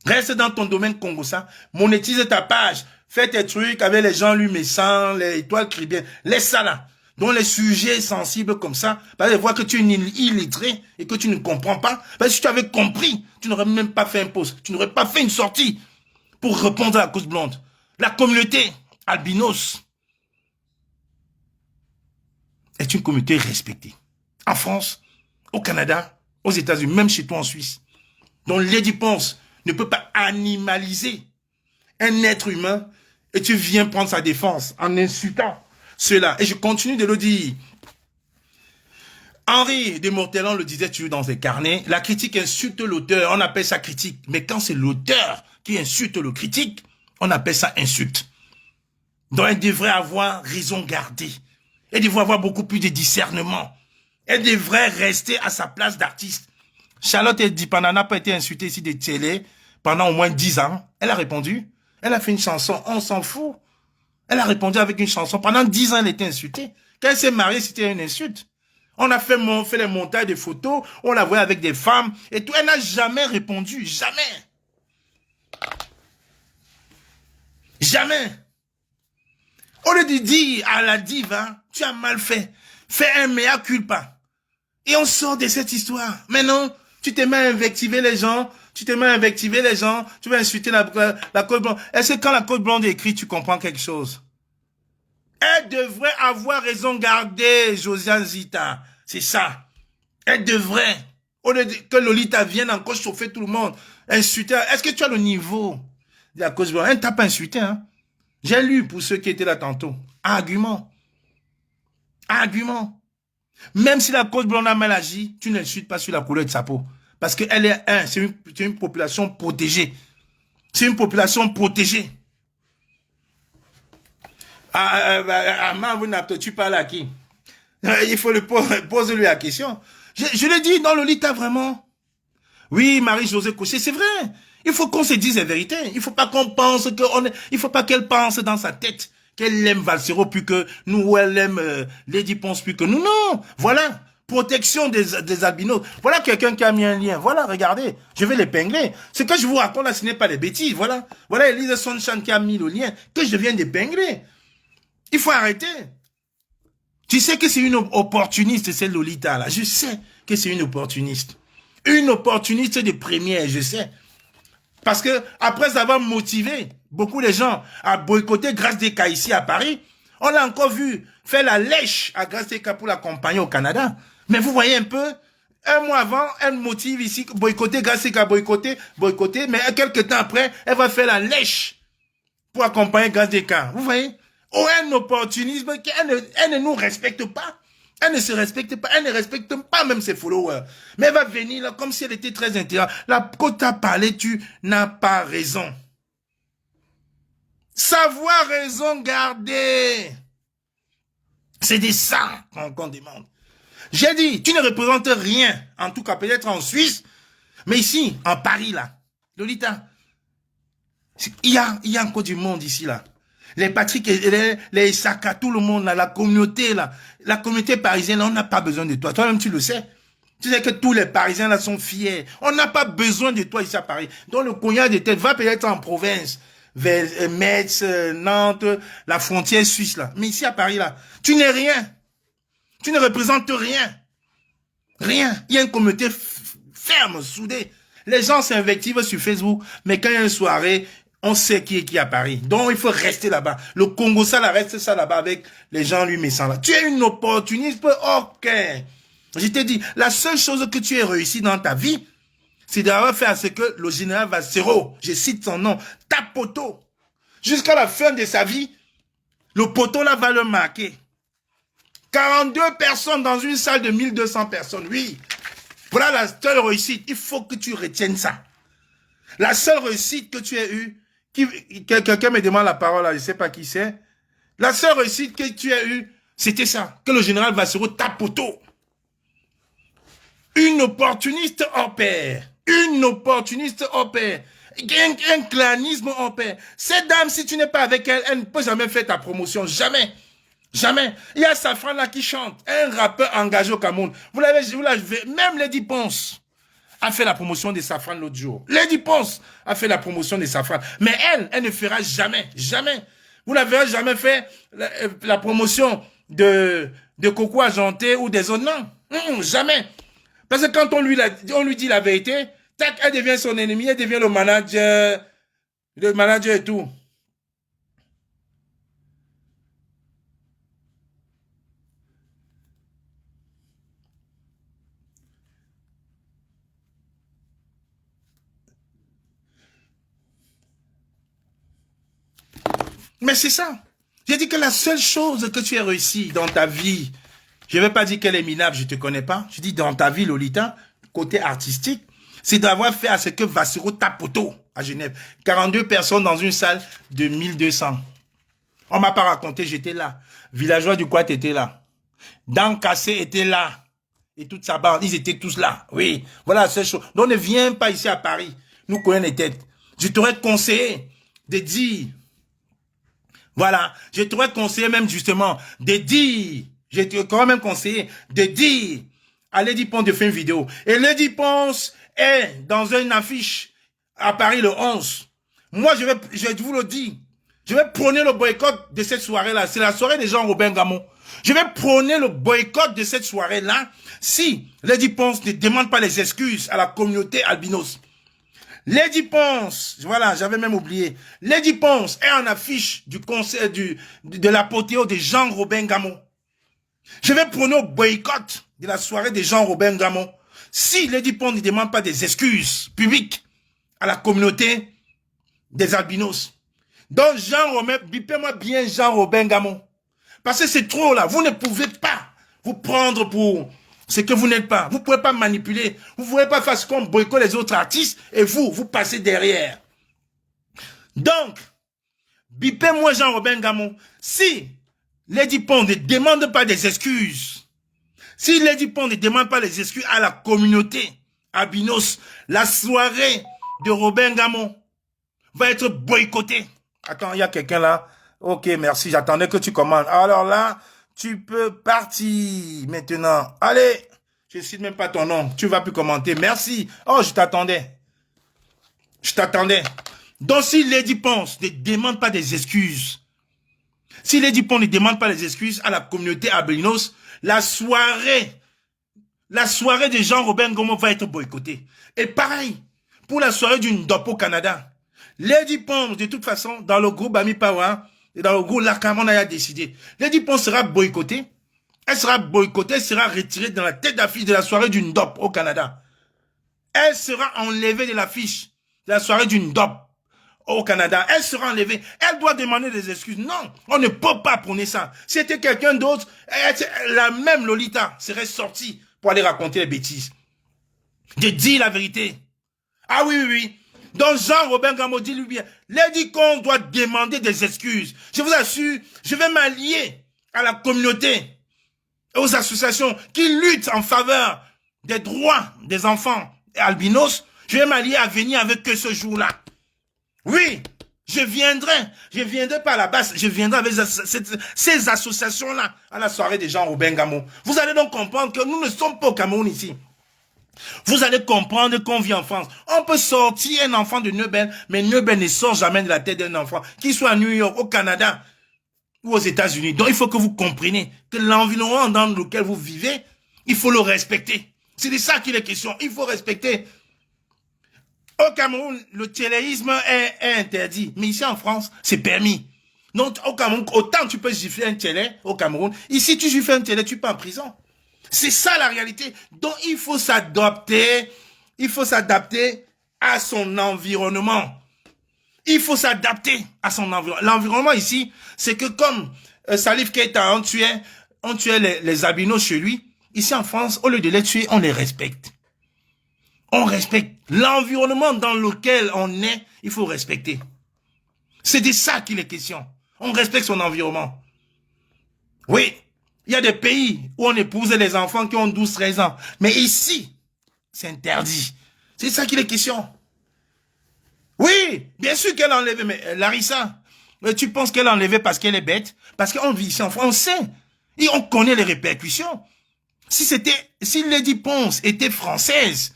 Reste dans ton domaine congossin. Monétise ta page. Fais tes trucs avec les gens luminescents, les étoiles cribiennes. Laisse ça là. Donc les sujets sensibles comme ça, parce que voient que tu es illettré et que tu ne comprends pas. Parce que si tu avais compris, tu n'aurais même pas fait un post. Tu n'aurais pas fait une sortie pour répondre à la cause blonde. La communauté albinos est une communauté respectée. En France, au Canada, aux États-Unis, même chez toi en Suisse. Donc Lady Ponce ne peut pas animaliser un être humain et tu viens prendre sa défense en insultant cela. Et je continue de le dire. Henri de Mortellon le disait toujours dans ses carnets, la critique insulte l'auteur, on appelle ça critique. Mais quand c'est l'auteur qui insulte le critique, on appelle ça insulte. Donc elle devrait avoir raison gardée. Elle devrait avoir beaucoup plus de discernement. Elle devrait rester à sa place d'artiste. Charlotte Dipana n'a pas été insultée ici de télé pendant au moins 10 ans. Elle a répondu. Elle a fait une chanson, on s'en fout. Elle a répondu avec une chanson. Pendant 10 ans, elle était insultée. Quand elle s'est mariée, c'était une insulte. On a fait les montages de photos, on la voyait avec des femmes et tout. Elle n'a jamais répondu. Jamais. Jamais. Au lieu de dire à la diva, hein, tu as mal fait. Fais un mea culpa. Et on sort de cette histoire. Mais non, tu te mets à invectiver les gens. Tu te mets à invectiver les gens. Tu vas insulter la côte blonde. Est-ce que quand la côte blonde écrit, tu comprends quelque chose? Elle devrait avoir raison gardée, Josiane Zita. C'est ça. Elle devrait. Au lieu que Lolita vienne encore chauffer tout le monde. Insulter. Est-ce que tu as le niveau de la côte blonde? Elle ne t'a pas insulté, hein? J'ai lu pour ceux qui étaient là tantôt. Argument. Argument. Même si la côte blonde a mal agi, tu n'insultes pas sur la couleur de sa peau. Parce qu'elle est c'est une population protégée. C'est une population protégée. Tu parles à qui? Il faut le poser-lui la question. Je l'ai dit, dans Lolita, vraiment. Oui, Marie-Josée Cochet, c'est vrai. Il faut qu'on se dise la vérité. Il faut pas qu'on pense il faut pas qu'elle pense dans sa tête qu'elle aime Valsero plus que nous, ou elle aime Lady Ponce plus que nous. Non, voilà. Protection des albinos. Voilà quelqu'un qui a mis un lien. Voilà, regardez. Je vais l'épingler. Ce que je vous raconte là, ce n'est pas des bêtises. Voilà. Voilà Elise Sonchan qui a mis le lien que je viens d'épingler. Il faut arrêter. Tu sais que c'est une opportuniste, c'est Lolita là. Je sais que c'est une opportuniste. Une opportuniste de première, je sais. Parce que après avoir motivé beaucoup de gens à boycotter Grâce des Cas ici à Paris, on l'a encore vu faire la lèche à Grâce des Cas pour l'accompagner au Canada. Mais vous voyez un peu, un mois avant, elle motive ici, boycotter Grâce des Cas, boycotter, mais quelques temps après, elle va faire la lèche pour accompagner Grâce des Cas. Vous voyez? Oh, un opportunisme, elle ne nous respecte pas. Elle ne se respecte pas, elle ne respecte pas même ses followers. Mais elle va venir là comme si elle était très intéressante. Là, quand tu as parlé, tu n'as pas raison. Savoir raison garder. C'est de ça qu'on demande. J'ai dit, tu ne représentes rien. En tout cas, peut-être en Suisse. Mais ici, en Paris, là. Lolita. Il y a encore du monde ici, là. Les Patrick, les Saka, tout le monde, là, la communauté, là. La communauté parisienne, là, on n'a pas besoin de toi. Toi-même, tu le sais. Tu sais que tous les Parisiens, là, sont fiers. On n'a pas besoin de toi ici à Paris. Donc, le cognac de tête va peut-être en province. Vers Metz, Nantes, la frontière suisse, là. Mais ici à Paris, là, tu n'es rien. Tu ne représentes rien. Rien. Il y a une communauté ferme, soudée. Les gens s'invectivent sur Facebook, mais quand il y a une soirée, on sait qui est qui à Paris. Donc, il faut rester là-bas. Le Congo, ça, là, reste ça là-bas avec les gens luminescents, là. Tu es une opportuniste, ok. Je t'ai dit, la seule chose que tu aies réussi dans ta vie, c'est d'avoir fait à ce que le général Valsero, je cite son nom, ta poteau, jusqu'à la fin de sa vie, le poteau là va le marquer. 42 personnes dans une salle de 1200 personnes, oui. Voilà la seule réussite. Il faut que tu retiennes ça. La seule réussite que tu as eue, quelqu'un me demande la parole, là, je ne sais pas qui c'est. La seule réussite que tu as eue, c'était ça, que le général Bassirou tape poteau. Une opportuniste hors pair. Une opportuniste hors pair. Un clanisme hors pair. Cette dame, si tu n'es pas avec elle, elle ne peut jamais faire ta promotion. Jamais. Jamais. Il y a Safran là qui chante. Un rappeur engagé au Cameroun. Vous l'avez vu. Même Lady Ponce a fait la promotion de Safran l'autre jour. Lady Ponce a fait la promotion de Safran. Mais elle ne fera jamais. Jamais. Vous n'avez jamais fait la promotion de Coco Argenté ou des autres. Non. Jamais. Parce que quand on lui dit la vérité, tac, elle devient son ennemi, elle devient le manager et tout. Mais c'est ça. J'ai dit que la seule chose que tu as réussi dans ta vie, je ne vais pas dire qu'elle est minable, je ne te connais pas. Je dis dans ta vie, Lolita, côté artistique, c'est d'avoir fait à ce que Bassirou tape poteau à Genève. 42 personnes dans une salle de 1200. On ne m'a pas raconté, j'étais là. Villageois du Quat était là. Dan Cassé était là. Et toute sa bande, ils étaient tous là. Oui, voilà la seule chose. Donc ne viens pas ici à Paris. Nous connaissons les têtes. Je t'aurais conseillé de dire, voilà, je t'aurais conseillé même justement de dire, je t'aurais même conseillé de dire à Lady Ponce de faire une vidéo. Et Lady Ponce est dans une affiche à Paris le 11. Moi, je vous le dis, je vais prôner le boycott de cette soirée-là. C'est la soirée des Jean-Robert Gamon. Je vais prôner le boycott de cette soirée-là si Lady Ponce ne demande pas les excuses à la communauté albinos. Lady Ponce, voilà, j'avais même oublié. Lady Ponce est en affiche du concert de l'apothéose de Jean-Robert Gamon. Je vais prôner le boycott de la soirée de Jean-Robert Gamon si Lady Ponce ne demande pas des excuses publiques à la communauté des albinos. Donc, Jean-Robert, bipez-moi bien Jean-Robert Gamon. Parce que c'est trop là. Vous ne pouvez pas vous prendre pour ce que vous n'êtes pas. Vous ne pouvez pas manipuler. Vous ne pouvez pas faire ce qu'on boycotte les autres artistes et vous passez derrière. Donc, bipez-moi Jean-Robert Gamon. Si Lady Ponce ne demande pas des excuses, si Lady Ponce ne demande pas les excuses à la communauté albinos, la soirée de Robert Gamon va être boycottée. Attends, il y a quelqu'un là. Ok, merci, j'attendais que tu commandes. Alors là, tu peux partir maintenant. Allez, je ne cite même pas ton nom. Tu ne vas plus commenter. Merci. Oh, je t'attendais. Je t'attendais. Donc, si Lady Ponce ne demande pas des excuses, si Lady Ponce ne demande pas les excuses à la communauté albinos, la soirée de Jean-Robert Gamon va être boycottée. Et pareil, pour la soirée d'une DOP au Canada, Lady Ponce, de toute façon, dans le groupe Ami Power, et dans le groupe Lacaron a décidé. Lady Ponce sera boycottée. Elle sera boycottée, elle sera retirée dans la tête d'affiche de la soirée d'une DOP au Canada. Elle sera enlevée de l'affiche de la soirée d'une DOP au Canada. Elle sera enlevée. Elle doit demander des excuses. Non, on ne peut pas prôner ça. Si c'était quelqu'un d'autre, la même Lolita serait sortie pour aller raconter les bêtises. De dire la vérité. Ah oui, oui, oui. Donc Jean-Robert Gamon dit lui bien, Lady Ponce doit demander des excuses. Je vous assure, je vais m'allier à la communauté et aux associations qui luttent en faveur des droits des enfants albinos. Je vais m'allier à venir avec eux ce jour-là. Oui, je viendrai par la base, je viendrai avec ces associations-là à la soirée des Jean-Robert Gamon. Vous allez donc comprendre que nous ne sommes pas au Cameroun ici. Vous allez comprendre qu'on vit en France. On peut sortir un enfant de Neubel, mais Neubel ne sort jamais de la tête d'un enfant, qu'il soit à New York, au Canada ou aux États-Unis. Donc il faut que vous compreniez que l'environnement dans lequel vous vivez, il faut le respecter. C'est de ça qu'il est question. Il faut respecter. Au Cameroun, le téléisme est interdit. Mais ici en France, c'est permis. Donc au Cameroun, autant tu peux gifler un télé au Cameroun. Ici, tu gifles un télé, tu peux en prison. C'est ça la réalité. Donc il faut s'adapter. Il faut s'adapter à son environnement. Il faut s'adapter à son environnement. L'environnement ici, c'est que comme Salif Keita, on tuait les albinos chez lui. Ici en France, au lieu de les tuer, on les respecte. On respecte l'environnement dans lequel on est, il faut respecter. C'est de ça qu'il est question. On respecte son environnement. Oui, il y a des pays où on épouse les enfants qui ont 12-13 ans. Mais ici, c'est interdit. C'est ça qu'il est question. Oui, bien sûr qu'elle a enlevé, mais Larissa, tu penses qu'elle a enlevé parce qu'elle est bête? Parce qu'on vit ici en France, on sait. Et on connaît les répercussions. Si Lady Ponce était française,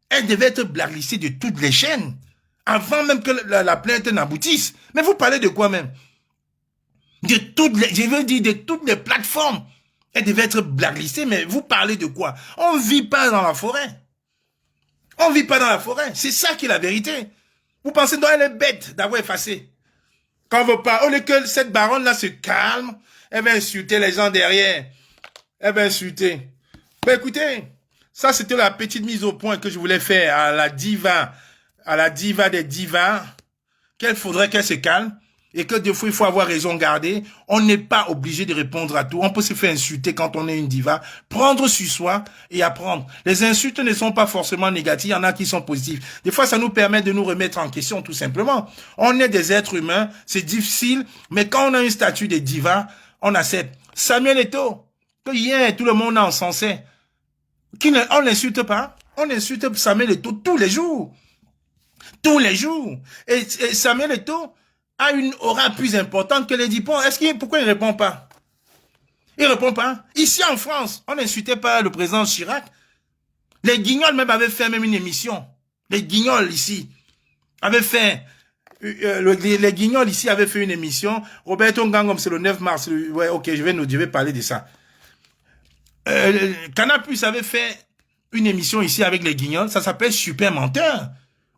elle devait être blacklistée de toutes les chaînes, avant même que la plainte n'aboutisse. Mais vous parlez de quoi même? Je veux dire de toutes les plateformes. Elle devait être blacklistée, mais vous parlez de quoi? On ne vit pas dans la forêt. On ne vit pas dans la forêt. C'est ça qui est la vérité. Vous pensez donc elle est bête d'avoir effacé. Quand on veut pas, au lieu que cette baronne-là se calme, elle va insulter les gens derrière. Elle va insulter. Ben écoutez, ça c'était la petite mise au point que je voulais faire à la diva des divas, qu'elle faudrait qu'elle se calme et que des fois il faut avoir raison gardée. On n'est pas obligé de répondre à tout. On peut se faire insulter quand on est une diva, prendre sur soi et apprendre. Les insultes ne sont pas forcément négatives, il y en a qui sont positifs. Des fois ça nous permet de nous remettre en question tout simplement. On est des êtres humains, c'est difficile, mais quand on a un statut de diva, on accepte. Samuel Eto'o, que hier tout le monde a encensé. On n'insulte pas. On insulte Samuel Eto'o tous les jours. Tous les jours. Et Samuel Eto'o a une aura plus importante que Lady Ponce. Pourquoi il ne répond pas? Il ne répond pas. Ici en France, on n'insultait pas le président Chirac. Les Guignols même avaient fait même une émission. Les Guignols ici avaient fait... les Guignols ici avaient fait une émission. Roberto Ngangom, c'est le 9 mars. Ouais, ok, je vais parler de ça. Canal Plus avait fait une émission ici avec les Guignols, ça s'appelle Super Menteur,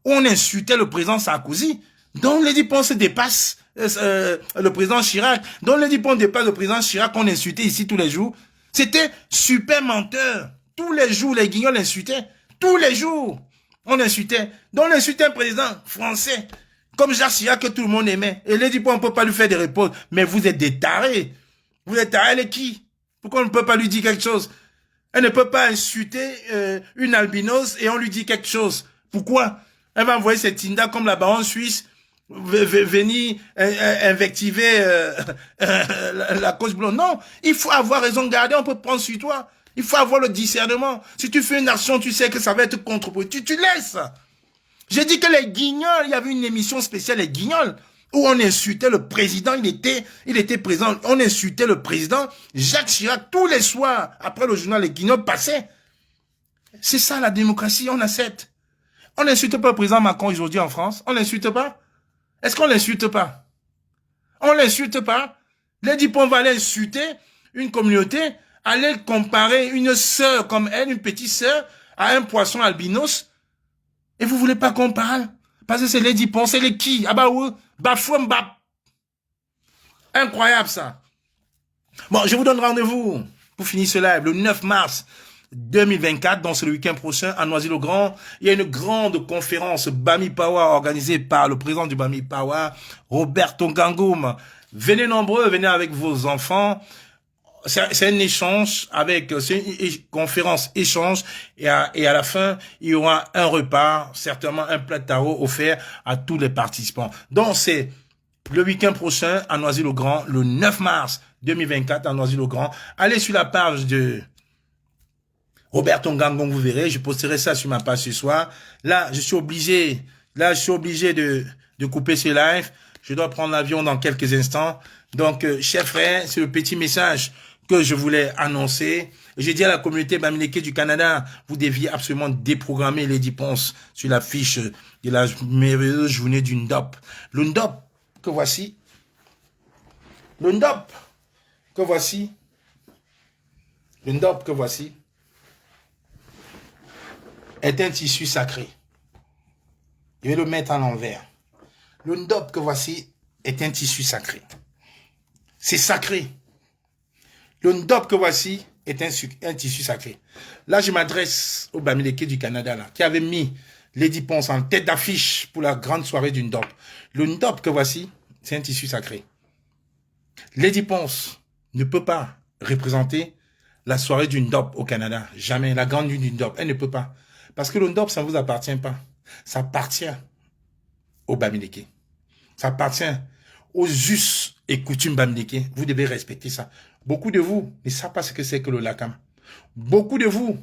où on insultait le président Sarkozy, dont Lady Ponce dépasse le président Chirac, dont Lady Ponce dépasse le président Chirac, qu'on insultait ici tous les jours. C'était Super Menteur. Tous les jours, les Guignols insultaient. Tous les jours, on insultait. Donc on insultait un président français, comme Jacques Chirac, que tout le monde aimait. Et Lady Ponce, on ne peut pas lui faire des réponses. Mais vous êtes des tarés. Vous êtes tarés, elle est qui? Pourquoi on ne peut pas lui dire quelque chose? Elle ne peut pas insulter une albinos et on lui dit quelque chose. Pourquoi? Elle va envoyer cette Tinda comme la baronne suisse venir invectiver la cause blonde. Non, il faut avoir raison gardée, on peut prendre sur toi. Il faut avoir le discernement. Si tu fais une action, tu sais que ça va être contre-productif, tu laisses. J'ai dit que les Guignols, il y avait une émission spéciale, les Guignols, où on insultait le président, il était présent, on insultait le président, Jacques Chirac, tous les soirs, après le journal Les Guignols passaient. C'est ça la démocratie, on accepte. On n'insulte pas le président Macron aujourd'hui en France, on l'insulte pas. Est-ce qu'on l'insulte pas? On l'insulte pas. Lady Ponce va aller insulter une communauté, aller comparer une sœur comme elle, une petite sœur, à un poisson albinos, et vous voulez pas qu'on parle? Parce que c'est Lady Ponce, c'est les qui? Ah bah oui, Bafoum Bap. Incroyable ça. Bon, je vous donne rendez-vous pour finir ce live le 9 mars 2024, donc c'est le week-end prochain à Noisy-le-Grand. Il y a une grande conférence Bami Power organisée par le président du Bami Power, Roberto Ngangom. Venez nombreux, venez avec vos enfants. C'est un échange c'est une conférence échange et à la fin, il y aura un repas, certainement un plat de tarot offert à tous les participants. Donc c'est le week-end prochain à Noisy-le-Grand, le 9 mars 2024 à Noisy-le-Grand. Allez sur la page de Roberto Ngangom, vous verrez, je posterai ça sur ma page ce soir. Là, je suis obligé de couper ce live. Je dois prendre l'avion dans quelques instants. Donc, chers frères, c'est le petit message que je voulais annoncer. J'ai dit à la communauté Bamileke du Canada, vous deviez absolument déprogrammer Lady Ponce sur la fiche de la merveilleuse journée du Ndop. Le Ndop que voici. Le Ndop que voici. Le Ndop que voici est un tissu sacré. Je vais le mettre à l'envers. Le Ndop que voici est un tissu sacré. C'est sacré. Le Ndop que voici est un tissu sacré. Là, je m'adresse au Bamileke du Canada, là, qui avait mis Lady Ponce en tête d'affiche pour la grande soirée du Ndop. Le Ndop que voici, c'est un tissu sacré. Lady Ponce ne peut pas représenter la soirée du Ndop au Canada. Jamais. La grande nuit du Ndop. Elle ne peut pas. Parce que le Ndop, ça ne vous appartient pas. Ça appartient aux Bamileke. Ça appartient aux us et coutumes Bamileke. Vous devez respecter ça. Beaucoup de vous ne savent pas ce que c'est que le Lakam. Beaucoup de vous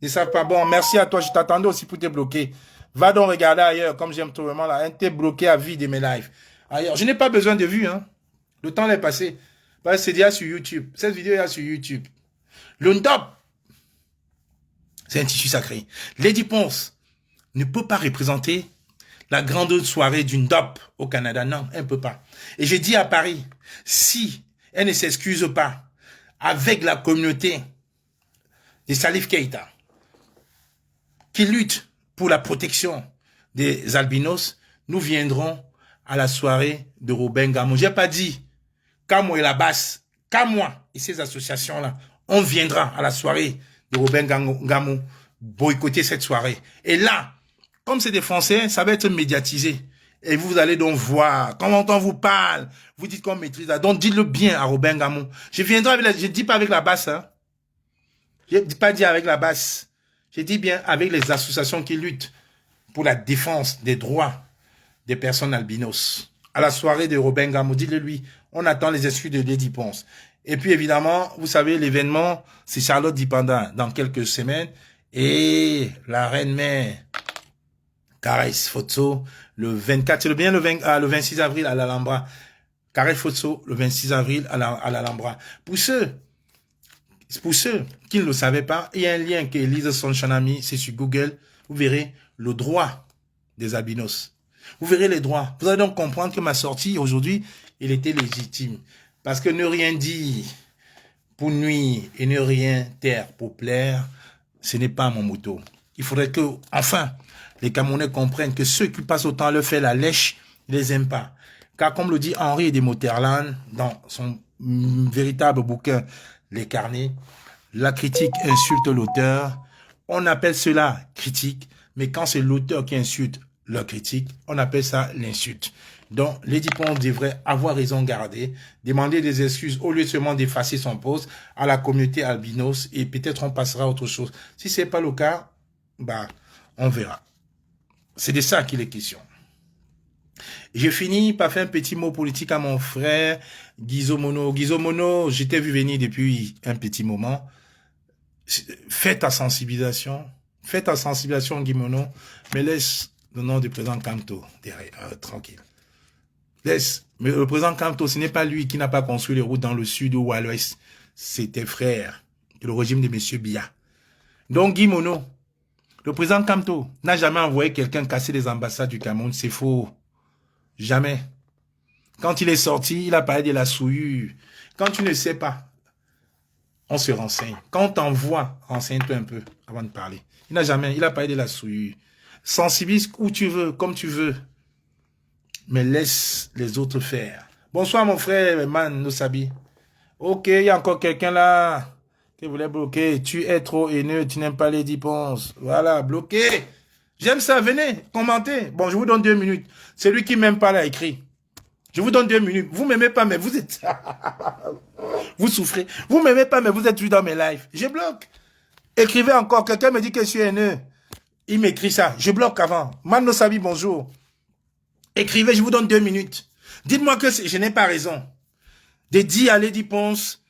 ne savent pas. Bon, merci à toi. Je t'attendais aussi pour te bloquer. Va donc regarder ailleurs, comme j'aime tout vraiment là. T'es bloqué à vie de mes lives. Ailleurs, je n'ai pas besoin de vues. Hein. Le temps est passé. C'est déjà sur YouTube. Cette vidéo est là sur YouTube. Le Ndop, c'est un tissu sacré. Lady Ponce ne peut pas représenter la grande soirée du Ndop au Canada. Non, elle ne peut pas. Et j'ai dit à Paris, si elle ne s'excuse pas avec la communauté de Salif Keita, qui lutte pour la protection des albinos, nous viendrons à la soirée de Robin Gamou. Je n'ai pas dit qu'à moi et la basse, qu'à moi et ces associations-là, on viendra à la soirée de Robin Gamou boycotter cette soirée. Et là, comme c'est des Français, ça va être médiatisé. Et vous allez donc voir, quand on vous parle, vous dites qu'on maîtrise ça. Donc dites-le bien à Robin Gamou. Je viendrai avec je dis pas avec la basse, hein. Je dis pas dire avec la basse. Je dis bien avec les associations qui luttent pour la défense des droits des personnes albinos. À la soirée de Robin Gamou, dites-le lui. On attend les excuses de Lady Ponce. Et puis évidemment, vous savez, l'événement, c'est Charlotte Dipanda dans quelques semaines. Et la reine-mère, Caresse Fotso, le 24, c'est bien le 26 avril à l'Alhambra. Caresse Fotso, le 26 avril à l'Alhambra. Pour ceux qui ne le savaient pas, il y a un lien que Elise Sonchon a mis, c'est sur Google. Vous verrez le droit des albinos. Vous verrez les droits. Vous allez donc comprendre que ma sortie aujourd'hui, elle était légitime. Parce que ne rien dire pour nuire et ne rien taire pour plaire, ce n'est pas mon motto. Il faudrait que, enfin, les Camerounais comprennent que ceux qui passent autant à leur faire la lèche, ils ne les aiment pas. Car comme le dit Henri de Moterland dans son véritable bouquin Les Carnets, la critique insulte l'auteur. On appelle cela critique, mais quand c'est l'auteur qui insulte la critique, on appelle ça l'insulte. Donc, Lady Ponce devrait avoir raison gardée, demander des excuses au lieu seulement d'effacer son poste à la communauté albinos et peut-être on passera à autre chose. Si ce n'est pas le cas, bah, on verra. C'est de ça qu'il est question. Je finis par faire un petit mot politique à mon frère Guizot Mono. Guizot Mono, je t'ai vu venir depuis un petit moment. Fais ta sensibilisation. Fais ta sensibilisation, Guy Mono, mais laisse le nom du président Kamto derrière, tranquille. Laisse. Mais le président Kamto, ce n'est pas lui qui n'a pas construit les routes dans le sud ou à l'ouest. C'est tes frères de le régime de M. Biya. Donc, Guy Mono, le président Kamto n'a jamais envoyé quelqu'un casser les ambassades du Cameroun. C'est faux. Jamais. Quand il est sorti, il a parlé de la souillure. Quand tu ne sais pas, on se renseigne. Quand on t'envoie, renseigne-toi un peu avant de parler. Il a parlé de la souillure. Sensibilise où tu veux, comme tu veux. Mais laisse les autres faire. Bonsoir mon frère, Man Nosabi. Ok, il y a encore quelqu'un là qui voulait bloquer. Tu es trop haineux, tu n'aimes pas Lady Ponce. Voilà, bloqué. J'aime ça, venez, commentez. Bon, je vous donne 2 minutes. Celui qui m'aime pas là, écrit. Je vous donne 2 minutes. Vous m'aimez pas, mais vous êtes... vous souffrez. Vous m'aimez pas, mais vous êtes vu dans mes lives. Je bloque. Écrivez encore. Quelqu'un me dit que je suis haineux. Il m'écrit ça. Je bloque avant. Mano Sabi, bonjour. Écrivez, je vous donne 2 minutes. Dites-moi que je n'ai pas raison de dire à Lady Ponce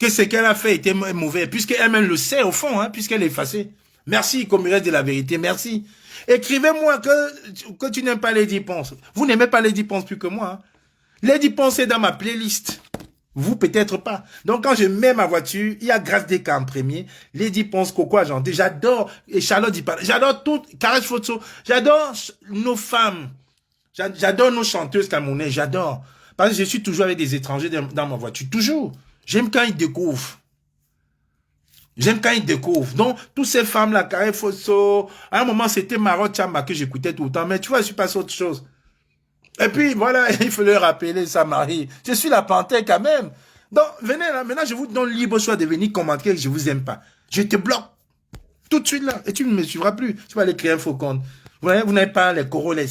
que ce qu'elle a fait était mauvais, puisqu'elle-même le sait au fond, hein, puisqu'elle est effacée. Merci, comme il reste de la vérité, merci. Écrivez-moi que tu n'aimes pas Lady Ponce. Vous n'aimez pas Lady Ponce plus que moi. Hein. Lady Ponce est dans ma playlist. Vous, peut-être pas. Donc, quand je mets ma voiture, il y a Grâce Desca en premier, Lady Ponce, Coco Agenté, j'adore, et Charlotte Dipanda, j'adore tout, Caresse Fotso, j'adore nos femmes, j'adore nos chanteuses camerounaises, j'adore. Parce que je suis toujours avec des étrangers dans ma voiture, toujours. J'aime quand ils découvrent. J'aime quand ils découvrent. Donc, toutes ces femmes-là, Caresse Fotso, à un moment, c'était Marot Chamba que j'écoutais tout le temps, mais tu vois, je suis passé à autre chose. Et puis, voilà, il faut le rappeler, ça m'arrive. Je suis la panthère quand même. Donc, venez là, maintenant, je vous donne le libre choix de venir commenter que je vous aime pas. Je te bloque. Tout de suite là. Et tu ne me suivras plus. Tu vas aller créer un faux compte. Vous n'avez pas les Coroles.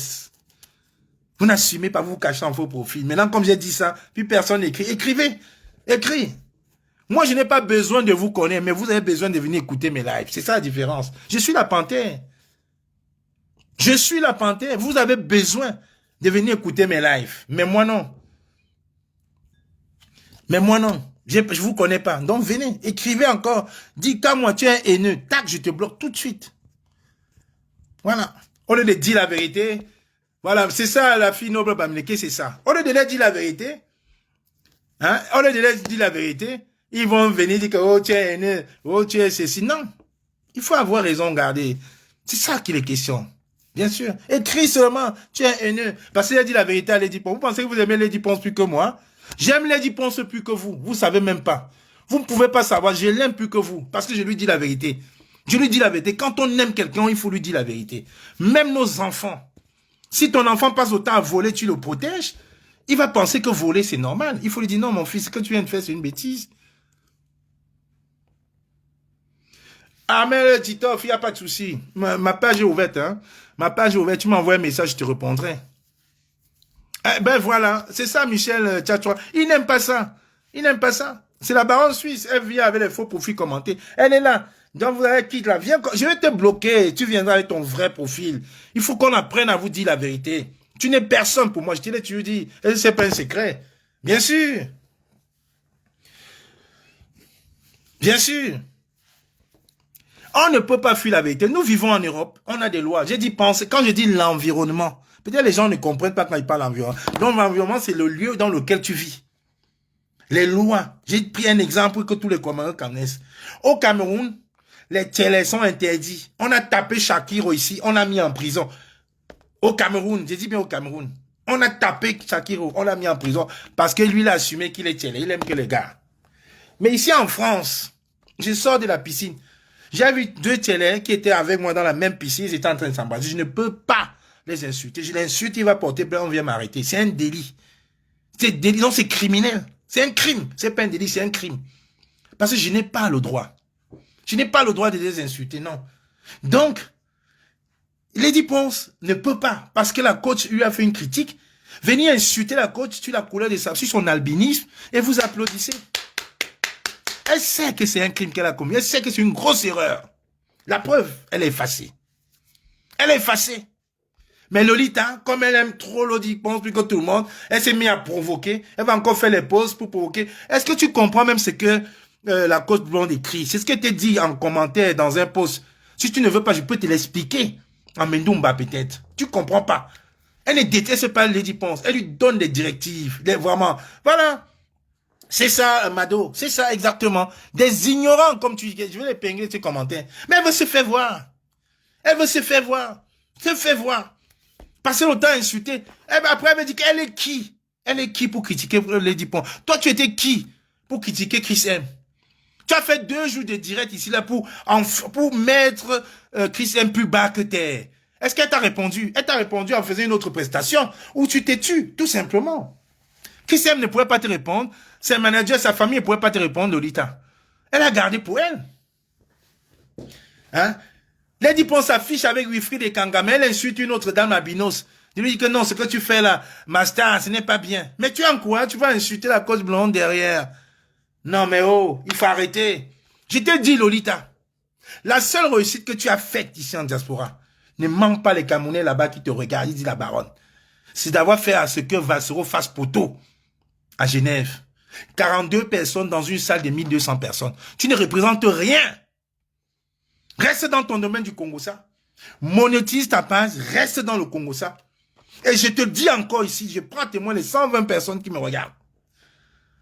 Vous n'assumez pas, vous vous cachez en faux profil. Maintenant, comme j'ai dit ça, puis personne n'écrit. Écrivez. Écris. Moi, je n'ai pas besoin de vous connaître, mais vous avez besoin de venir écouter mes lives. C'est ça la différence. Je suis la panthère. Je suis la panthère. Vous avez besoin de venir écouter mes lives. Mais moi, non. Mais moi, non. Je ne vous connais pas. Donc, venez. Écrivez encore. Dis qu'à moi, tu es haineux. Tac, je te bloque tout de suite. Voilà. Au lieu de dire la vérité. Voilà. C'est ça, la fille noble Bamileke, c'est ça. Au lieu de leur dire la vérité. Hein, au lieu de leur dire la vérité. Ils vont venir dire que, oh, tu es haineux. Oh, tu es ceci. Non. Il faut avoir raison, regardez. C'est ça qu'il est question. Bien sûr. Écris seulement, tu es haineux. Parce qu'il a dit la vérité à Lady Ponce. Vous pensez que vous aimez Lady Ponce plus que moi? J'aime Lady Ponce plus que vous. Vous ne savez même pas. Vous ne pouvez pas savoir. Je l'aime plus que vous. Parce que je lui dis la vérité. Je lui dis la vérité. Quand on aime quelqu'un, il faut lui dire la vérité. Même nos enfants. Si ton enfant passe autant à voler, tu le protèges. Il va penser que voler, c'est normal. Il faut lui dire, non, mon fils, ce que tu viens de faire, c'est une bêtise. Ah, mais Titoff, il n'y a pas de souci. Ma page est ouverte, hein. Ma page est ouverte. Tu m'envoies un message, je te répondrai. Eh ben voilà, c'est ça, Michel Tchatchoua. Il n'aime pas ça. Il n'aime pas ça. C'est la baronne suisse. Elle vient avec les faux profils commentés. Elle est là. Donc vous avez qui là? Viens, je vais te bloquer. Tu viendras avec ton vrai profil. Il faut qu'on apprenne à vous dire la vérité. Tu n'es personne pour moi. Je te l'ai, tu lui dis. C'est pas un secret. Bien sûr. Bien sûr. On ne peut pas fuir la vérité. Nous vivons en Europe. On a des lois. J'ai dit penser. Quand je dis l'environnement, peut-être les gens ne comprennent pas quand ils parlent d'environnement. Donc l'environnement, c'est le lieu dans lequel tu vis. Les lois. J'ai pris un exemple que tous les Camerounais connaissent. Au Cameroun, les télés sont interdits. On a tapé Shakiro ici. On l'a mis en prison. Au Cameroun. J'ai dit bien au Cameroun. On a tapé Shakiro. On l'a mis en prison parce que lui, il a assumé qu'il est télé. Il aime que les gars. Mais ici en France, je sors de la piscine. J'ai vu deux télés qui étaient avec moi dans la même piscine, ils étaient en train de s'embrasser. Je ne peux pas les insulter. Je l'insulte, il va porter plainte, on vient m'arrêter. C'est un délit. C'est délit, non, c'est criminel. C'est un crime. C'est pas un délit, c'est un crime. Parce que je n'ai pas le droit. Je n'ai pas le droit de les insulter, non. Donc, Lady Ponce ne peut pas, parce que la coach lui a fait une critique, venir insulter la coach sur la couleur de sa, sur son albinisme, et vous applaudissez. Elle sait que c'est un crime qu'elle a commis. Elle sait que c'est une grosse erreur. La preuve, elle est effacée. Elle est effacée. Mais Lolita, comme elle aime trop Lady Ponce plus que tout le monde, elle s'est mise à provoquer. Elle va encore faire les pauses pour provoquer. Est-ce que tu comprends même ce que la coach blonde écrit? C'est ce qu'elle t'a dit en commentaire dans un post. Si tu ne veux pas, je peux te l'expliquer. En Mendoumba peut-être. Tu comprends pas. Elle ne déteste pas Lady Ponce. Elle lui donne des directives. Vraiment. Voilà. C'est ça, Mado. C'est ça, exactement. Des ignorants, comme tu dis. Je vais les pingler tes commentaires. Mais elle veut se faire voir. Elle veut se faire voir. Se faire voir. Passer le temps à insulter. Après, elle me dit qu'elle est qui? Elle est qui pour critiquer Lady Ponce? Toi, tu étais qui pour critiquer Chris M? Tu as fait 2 jours de direct ici, là, pour mettre Chris M plus bas que terre. Est-ce qu'elle t'a répondu? Elle t'a répondu en faisant une autre prestation où tu t'es tu, tout simplement. Chris M ne pouvait pas te répondre. Ses managers, sa famille ne pouvait pas te répondre, Lolita. Elle a gardé pour elle. Hein? Lady Ponce s'affiche avec Wilfried et Kangame. Elle insulte une autre dame à Binos. Elle lui dit que non, ce que tu fais là, Master, ce n'est pas bien. Mais tu es en quoi? Tu vas insulter la cause blonde derrière. Non, mais oh, il faut arrêter. Je te dis, Lolita, la seule réussite que tu as faite ici en diaspora, ne manque pas les Camerounais là-bas qui te regardent, il dit la baronne. C'est d'avoir fait à ce que Vassero fasse poteau à Genève. 42 personnes dans une salle de 1200 personnes. Tu ne représentes rien. Reste dans ton domaine du Congo-Ça. Monétise ta page, reste dans le Congo-Ça. Et je te dis encore ici, je prends témoin les 120 personnes qui me regardent.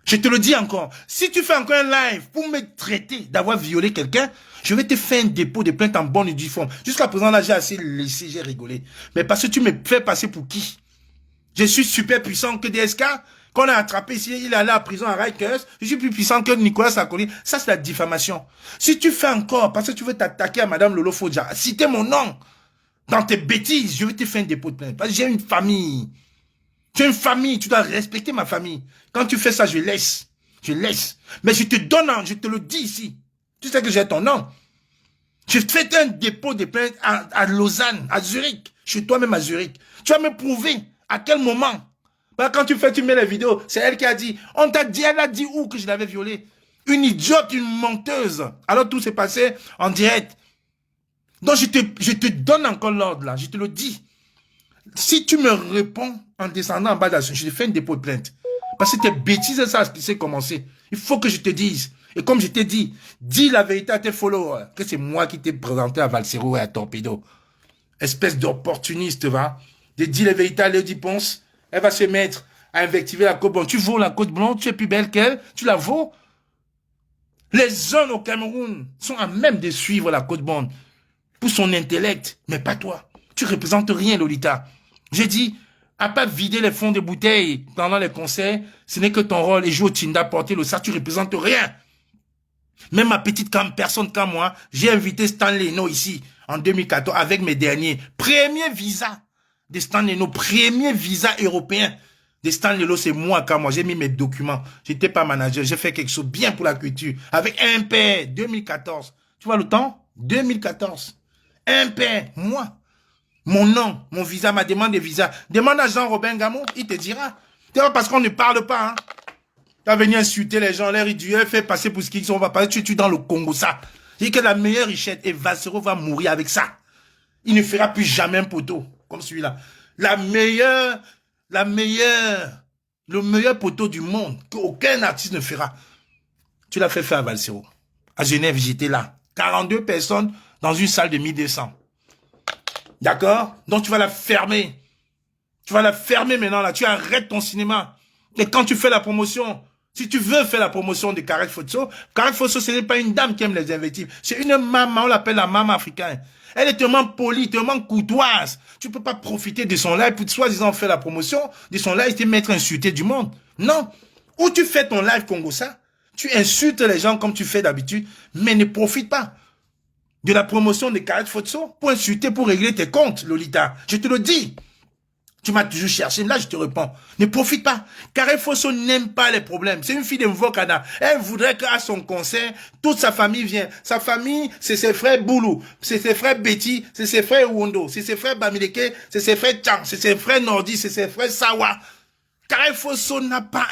Je te le dis encore. Si tu fais encore un live pour me traiter d'avoir violé quelqu'un, je vais te faire un dépôt de plainte en bonne et due forme. Jusqu'à présent, là, j'ai assez laissé, j'ai rigolé. Mais parce que tu me fais passer pour qui? Je suis super puissant que DSK. Qu'on a attrapé ici, il est allé à prison à Rikers. Je suis plus puissant que Nicolas Sarkozy. Ça, c'est la diffamation. Si tu fais encore, parce que tu veux t'attaquer à Madame Lolo Fodja, citer mon nom dans tes bêtises, je vais te faire un dépôt de plainte. Parce que j'ai une famille. J'ai une famille, tu dois respecter ma famille. Quand tu fais ça, je laisse. Je laisse. Mais je te donne, je te le dis ici. Tu sais que j'ai ton nom. Je fais un dépôt de plainte à Lausanne, à Zurich. Je suis toi-même à Zurich. Tu vas me prouver à quel moment. Quand tu mets les vidéos, c'est elle qui a dit. On t'a dit, elle a dit où que je l'avais violé. Une idiote, une menteuse. Alors tout s'est passé en direct. Donc je te donne encore l'ordre là, je te le dis. Si tu me réponds en descendant en bas de la je te fais une dépôt de plainte. Parce que tes bêtises, ça c'est commencé. Il faut que je te dise. Et comme je t'ai dit, dis la vérité à tes followers. Que c'est moi qui t'ai présenté à Valsero et à Torpedo. Espèce d'opportuniste, va. De dire la vérité à Lady Ponce. Elle va se mettre à invectiver la côte blonde. Tu vaux la côte blonde, tu es plus belle qu'elle. Tu la vaux. Les jeunes au Cameroun sont à même de suivre la côte blonde. Pour son intellect. Mais pas toi. Tu représentes rien, Lolita. J'ai dit, à pas vider les fonds de bouteilles pendant les concerts, ce n'est que ton rôle et jouer au Tinda, porter le sac, tu représentes rien. Même ma petite personne comme moi, j'ai invité Stan Leno ici, en 2014, avec mes derniers. Premier visa de Stan Leno, premier visa européen de Stan Leno, c'est moi comme moi. J'ai mis mes documents. J'étais pas manager, j'ai fait quelque chose bien pour la culture. Avec un père, 2014. Tu vois le temps? 2014. Un père, moi. Mon nom, mon visa, ma demande de visa. Demande à Jean-Robin Gamon, il te dira. C'est pas parce qu'on ne parle pas, hein. Tu vas venir insulter les gens, les ridicules, faire passer pour ce qu'ils sont, on va passer, tu es dans le Congo, ça. C'est que la meilleure richesse, et Valsero va mourir avec ça. Il ne fera plus jamais un poteau, comme celui-là. Le meilleur poteau du monde, qu'aucun artiste ne fera. Tu l'as fait faire à Valsero. À Genève, j'étais là. 42 personnes dans une salle de 1200. D'accord? Donc tu vas la fermer. Tu vas la fermer maintenant là. Tu arrêtes ton cinéma. Et quand tu fais la promotion, si tu veux faire la promotion de Karel Fosso, ce n'est pas une dame qui aime les invectives. C'est une maman, on l'appelle la maman africaine. Elle est tellement polie, tellement courtoise. Tu peux pas profiter de son live pour soi-disant faire la promotion de son live et te mettre insulté du monde. Non. Ou tu fais ton live Congo ça, tu insultes les gens comme tu fais d'habitude, mais ne profite pas de la promotion de Karel Fosso pour insulter, pour régler tes comptes, Lolita. Je te le dis. Tu m'as toujours cherché. Là, je te réponds. Ne profite pas. Karel Fosso n'aime pas les problèmes. C'est une fille de Mvokana. Elle voudrait qu'à son concert, toute sa famille vienne. Sa famille, c'est ses frères Boulou, c'est ses frères Betty, c'est ses frères Wondo, c'est ses frères Bamileke, c'est ses frères Chang, c'est ses frères Nordi, c'est ses frères Sawa. Karel Fosso n'a pas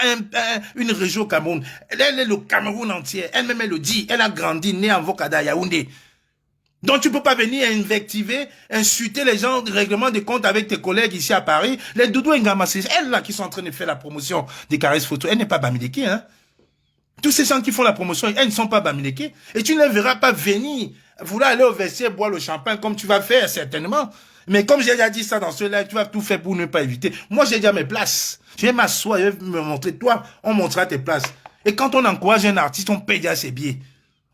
une région au Cameroun. Elle est le Cameroun entier. Elle-même, elle le dit. Elle a grandi, née en Mvokada, Yaoundé. Donc tu peux pas venir invectiver, insulter les gens, règlement de compte avec tes collègues ici à Paris. Les Doudou Ngama, c'est elles là qui sont en train de faire la promotion des Karel Fosso. Elle n'est pas Bamileke, hein. Tous ces gens qui font la promotion, elles ne sont pas Bamileke. Et tu ne les verras pas venir, vouloir aller au vestiaire, boire le champagne comme tu vas faire certainement. Mais comme j'ai déjà dit ça dans ce live, tu vas tout faire pour ne pas éviter. Moi, j'ai déjà mes places. Je vais m'asseoir, je vais me montrer. Toi, on montrera tes places. Et quand on encourage un artiste, on paye déjà ses billets.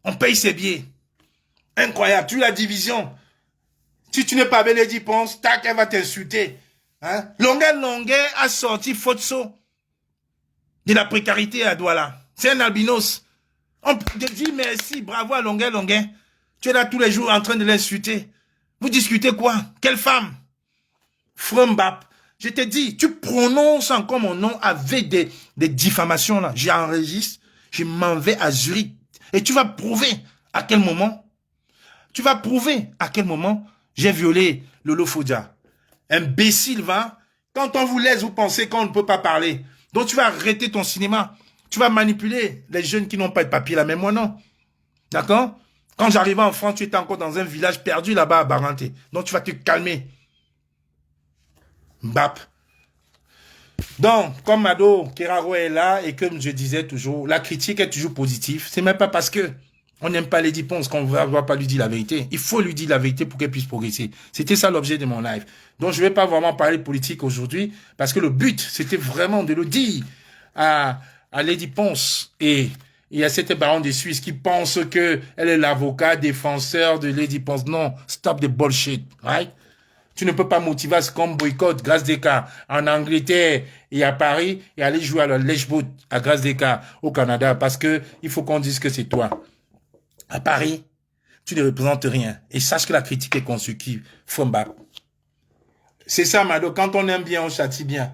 On paye ses billets. Incroyable, tu la division. Si tu n'es pas avec Lady Ponce, tac, elle va t'insulter. Hein? Longuet a sorti Fosso de la précarité à Douala. C'est un albinos. On te dit merci, bravo à Longuet. Tu es là tous les jours en train de l'insulter. Vous discutez quoi? Quelle femme? Frumbap. Je te dis, tu prononces encore mon nom avec des diffamations là. J'enregistre, je m'en vais à Zurich. Et tu vas prouver à quel moment j'ai violé Lolo Fodja. Imbécile, va. Quand on vous laisse, vous pensez qu'on ne peut pas parler. Donc tu vas arrêter ton cinéma. Tu vas manipuler les jeunes qui n'ont pas de papier là, mais moi non. D'accord? Quand j'arrivais en France, tu étais encore dans un village perdu là-bas à Baranté. Donc tu vas te calmer. Bap. Donc, comme Mado Keraro est là, et comme je disais toujours, la critique est toujours positive. C'est même pas parce que on n'aime pas Lady Ponce qu'on ne va pas lui dire la vérité. Il faut lui dire la vérité pour qu'elle puisse progresser. C'était ça l'objet de mon live. Donc, je ne vais pas vraiment parler politique aujourd'hui, parce que le but, c'était vraiment de le dire à Lady Ponce et à cette baronne de Suisse qui pense qu'elle est l'avocat défenseur de Lady Ponce. Non, stop the bullshit, right? Tu ne peux pas motiver à ce qu'on boycotte Grâce des cas en Angleterre et à Paris et aller jouer à la lèche-boot à Grâce des cas au Canada parce que il faut qu'on dise que c'est toi. À Paris, tu ne représentes rien. Et sache que la critique est constructive. From back. C'est ça, Mado. Quand on aime bien, on châtie bien.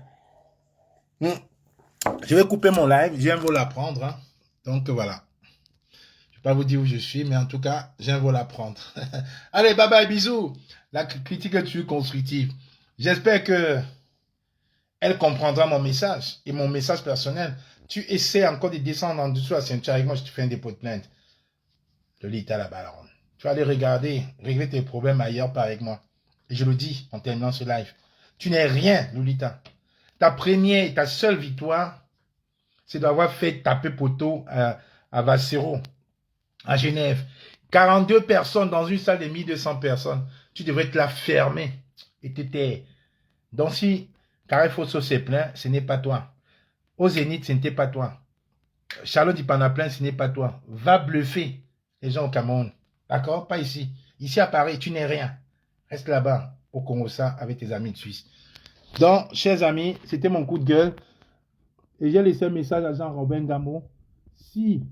Je vais couper mon live. Je viens vous l'apprendre. Hein. Donc, voilà. Je ne vais pas vous dire où je suis, mais en tout cas, je viens vous l'apprendre. Allez, bye bye, bisous. La critique est toujours constructive. J'espère que elle comprendra mon message et mon message personnel. Tu essaies encore de descendre en dessous de la ceinture avec moi, je te fais un dépôt de plainte. Lolita la baronne. Tu vas aller regarder, régler tes problèmes ailleurs, pas avec moi. Et je le dis en terminant ce live. Tu n'es rien, Lolita. Ta première et ta seule victoire, c'est d'avoir fait taper poteau à Vassero, à Genève. 42 personnes dans une salle de 1200 personnes. Tu devrais te la fermer et te taire. Donc si Carrefour s'est plaint, ce n'est pas toi. Au Zénith, ce n'était pas toi. Charlotte Dipanaplein, ce n'est pas toi. Va bluffer les gens au Cameroun. D'accord? Pas ici. Ici à Paris, tu n'es rien. Reste là-bas, au Congo-Ça, avec tes amis de Suisse. Donc, chers amis, c'était mon coup de gueule. Et j'ai laissé un message à Jean-Robin Gamo. Si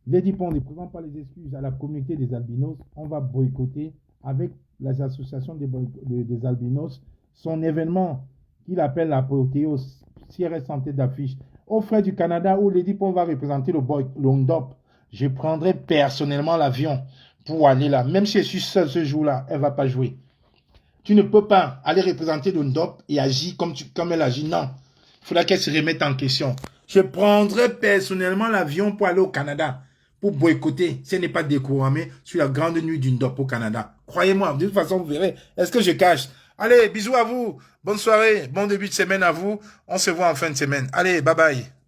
Lady Pond ne présente pas les excuses à la communauté des albinos, on va boycotter avec les associations des albinos son événement qu'il appelle l'apothéose, si elle reste en tête d'affiche. Aux frais du Canada, où Lady Pond va représenter le Ndop, je prendrai personnellement l'avion pour aller là. Même si je suis seul ce jour-là, elle ne va pas jouer. Tu ne peux pas aller représenter le Ndop et agir comme elle agit. Non. Il faudra qu'elle se remette en question. Je prendrai personnellement l'avion pour aller au Canada, pour boycotter, si elle n'est pas découragée sur la grande nuit du Ndop au Canada. Croyez-moi, de toute façon, vous verrez. Est-ce que je cache? Allez, bisous à vous. Bonne soirée, bon début de semaine à vous. On se voit en fin de semaine. Allez, bye bye.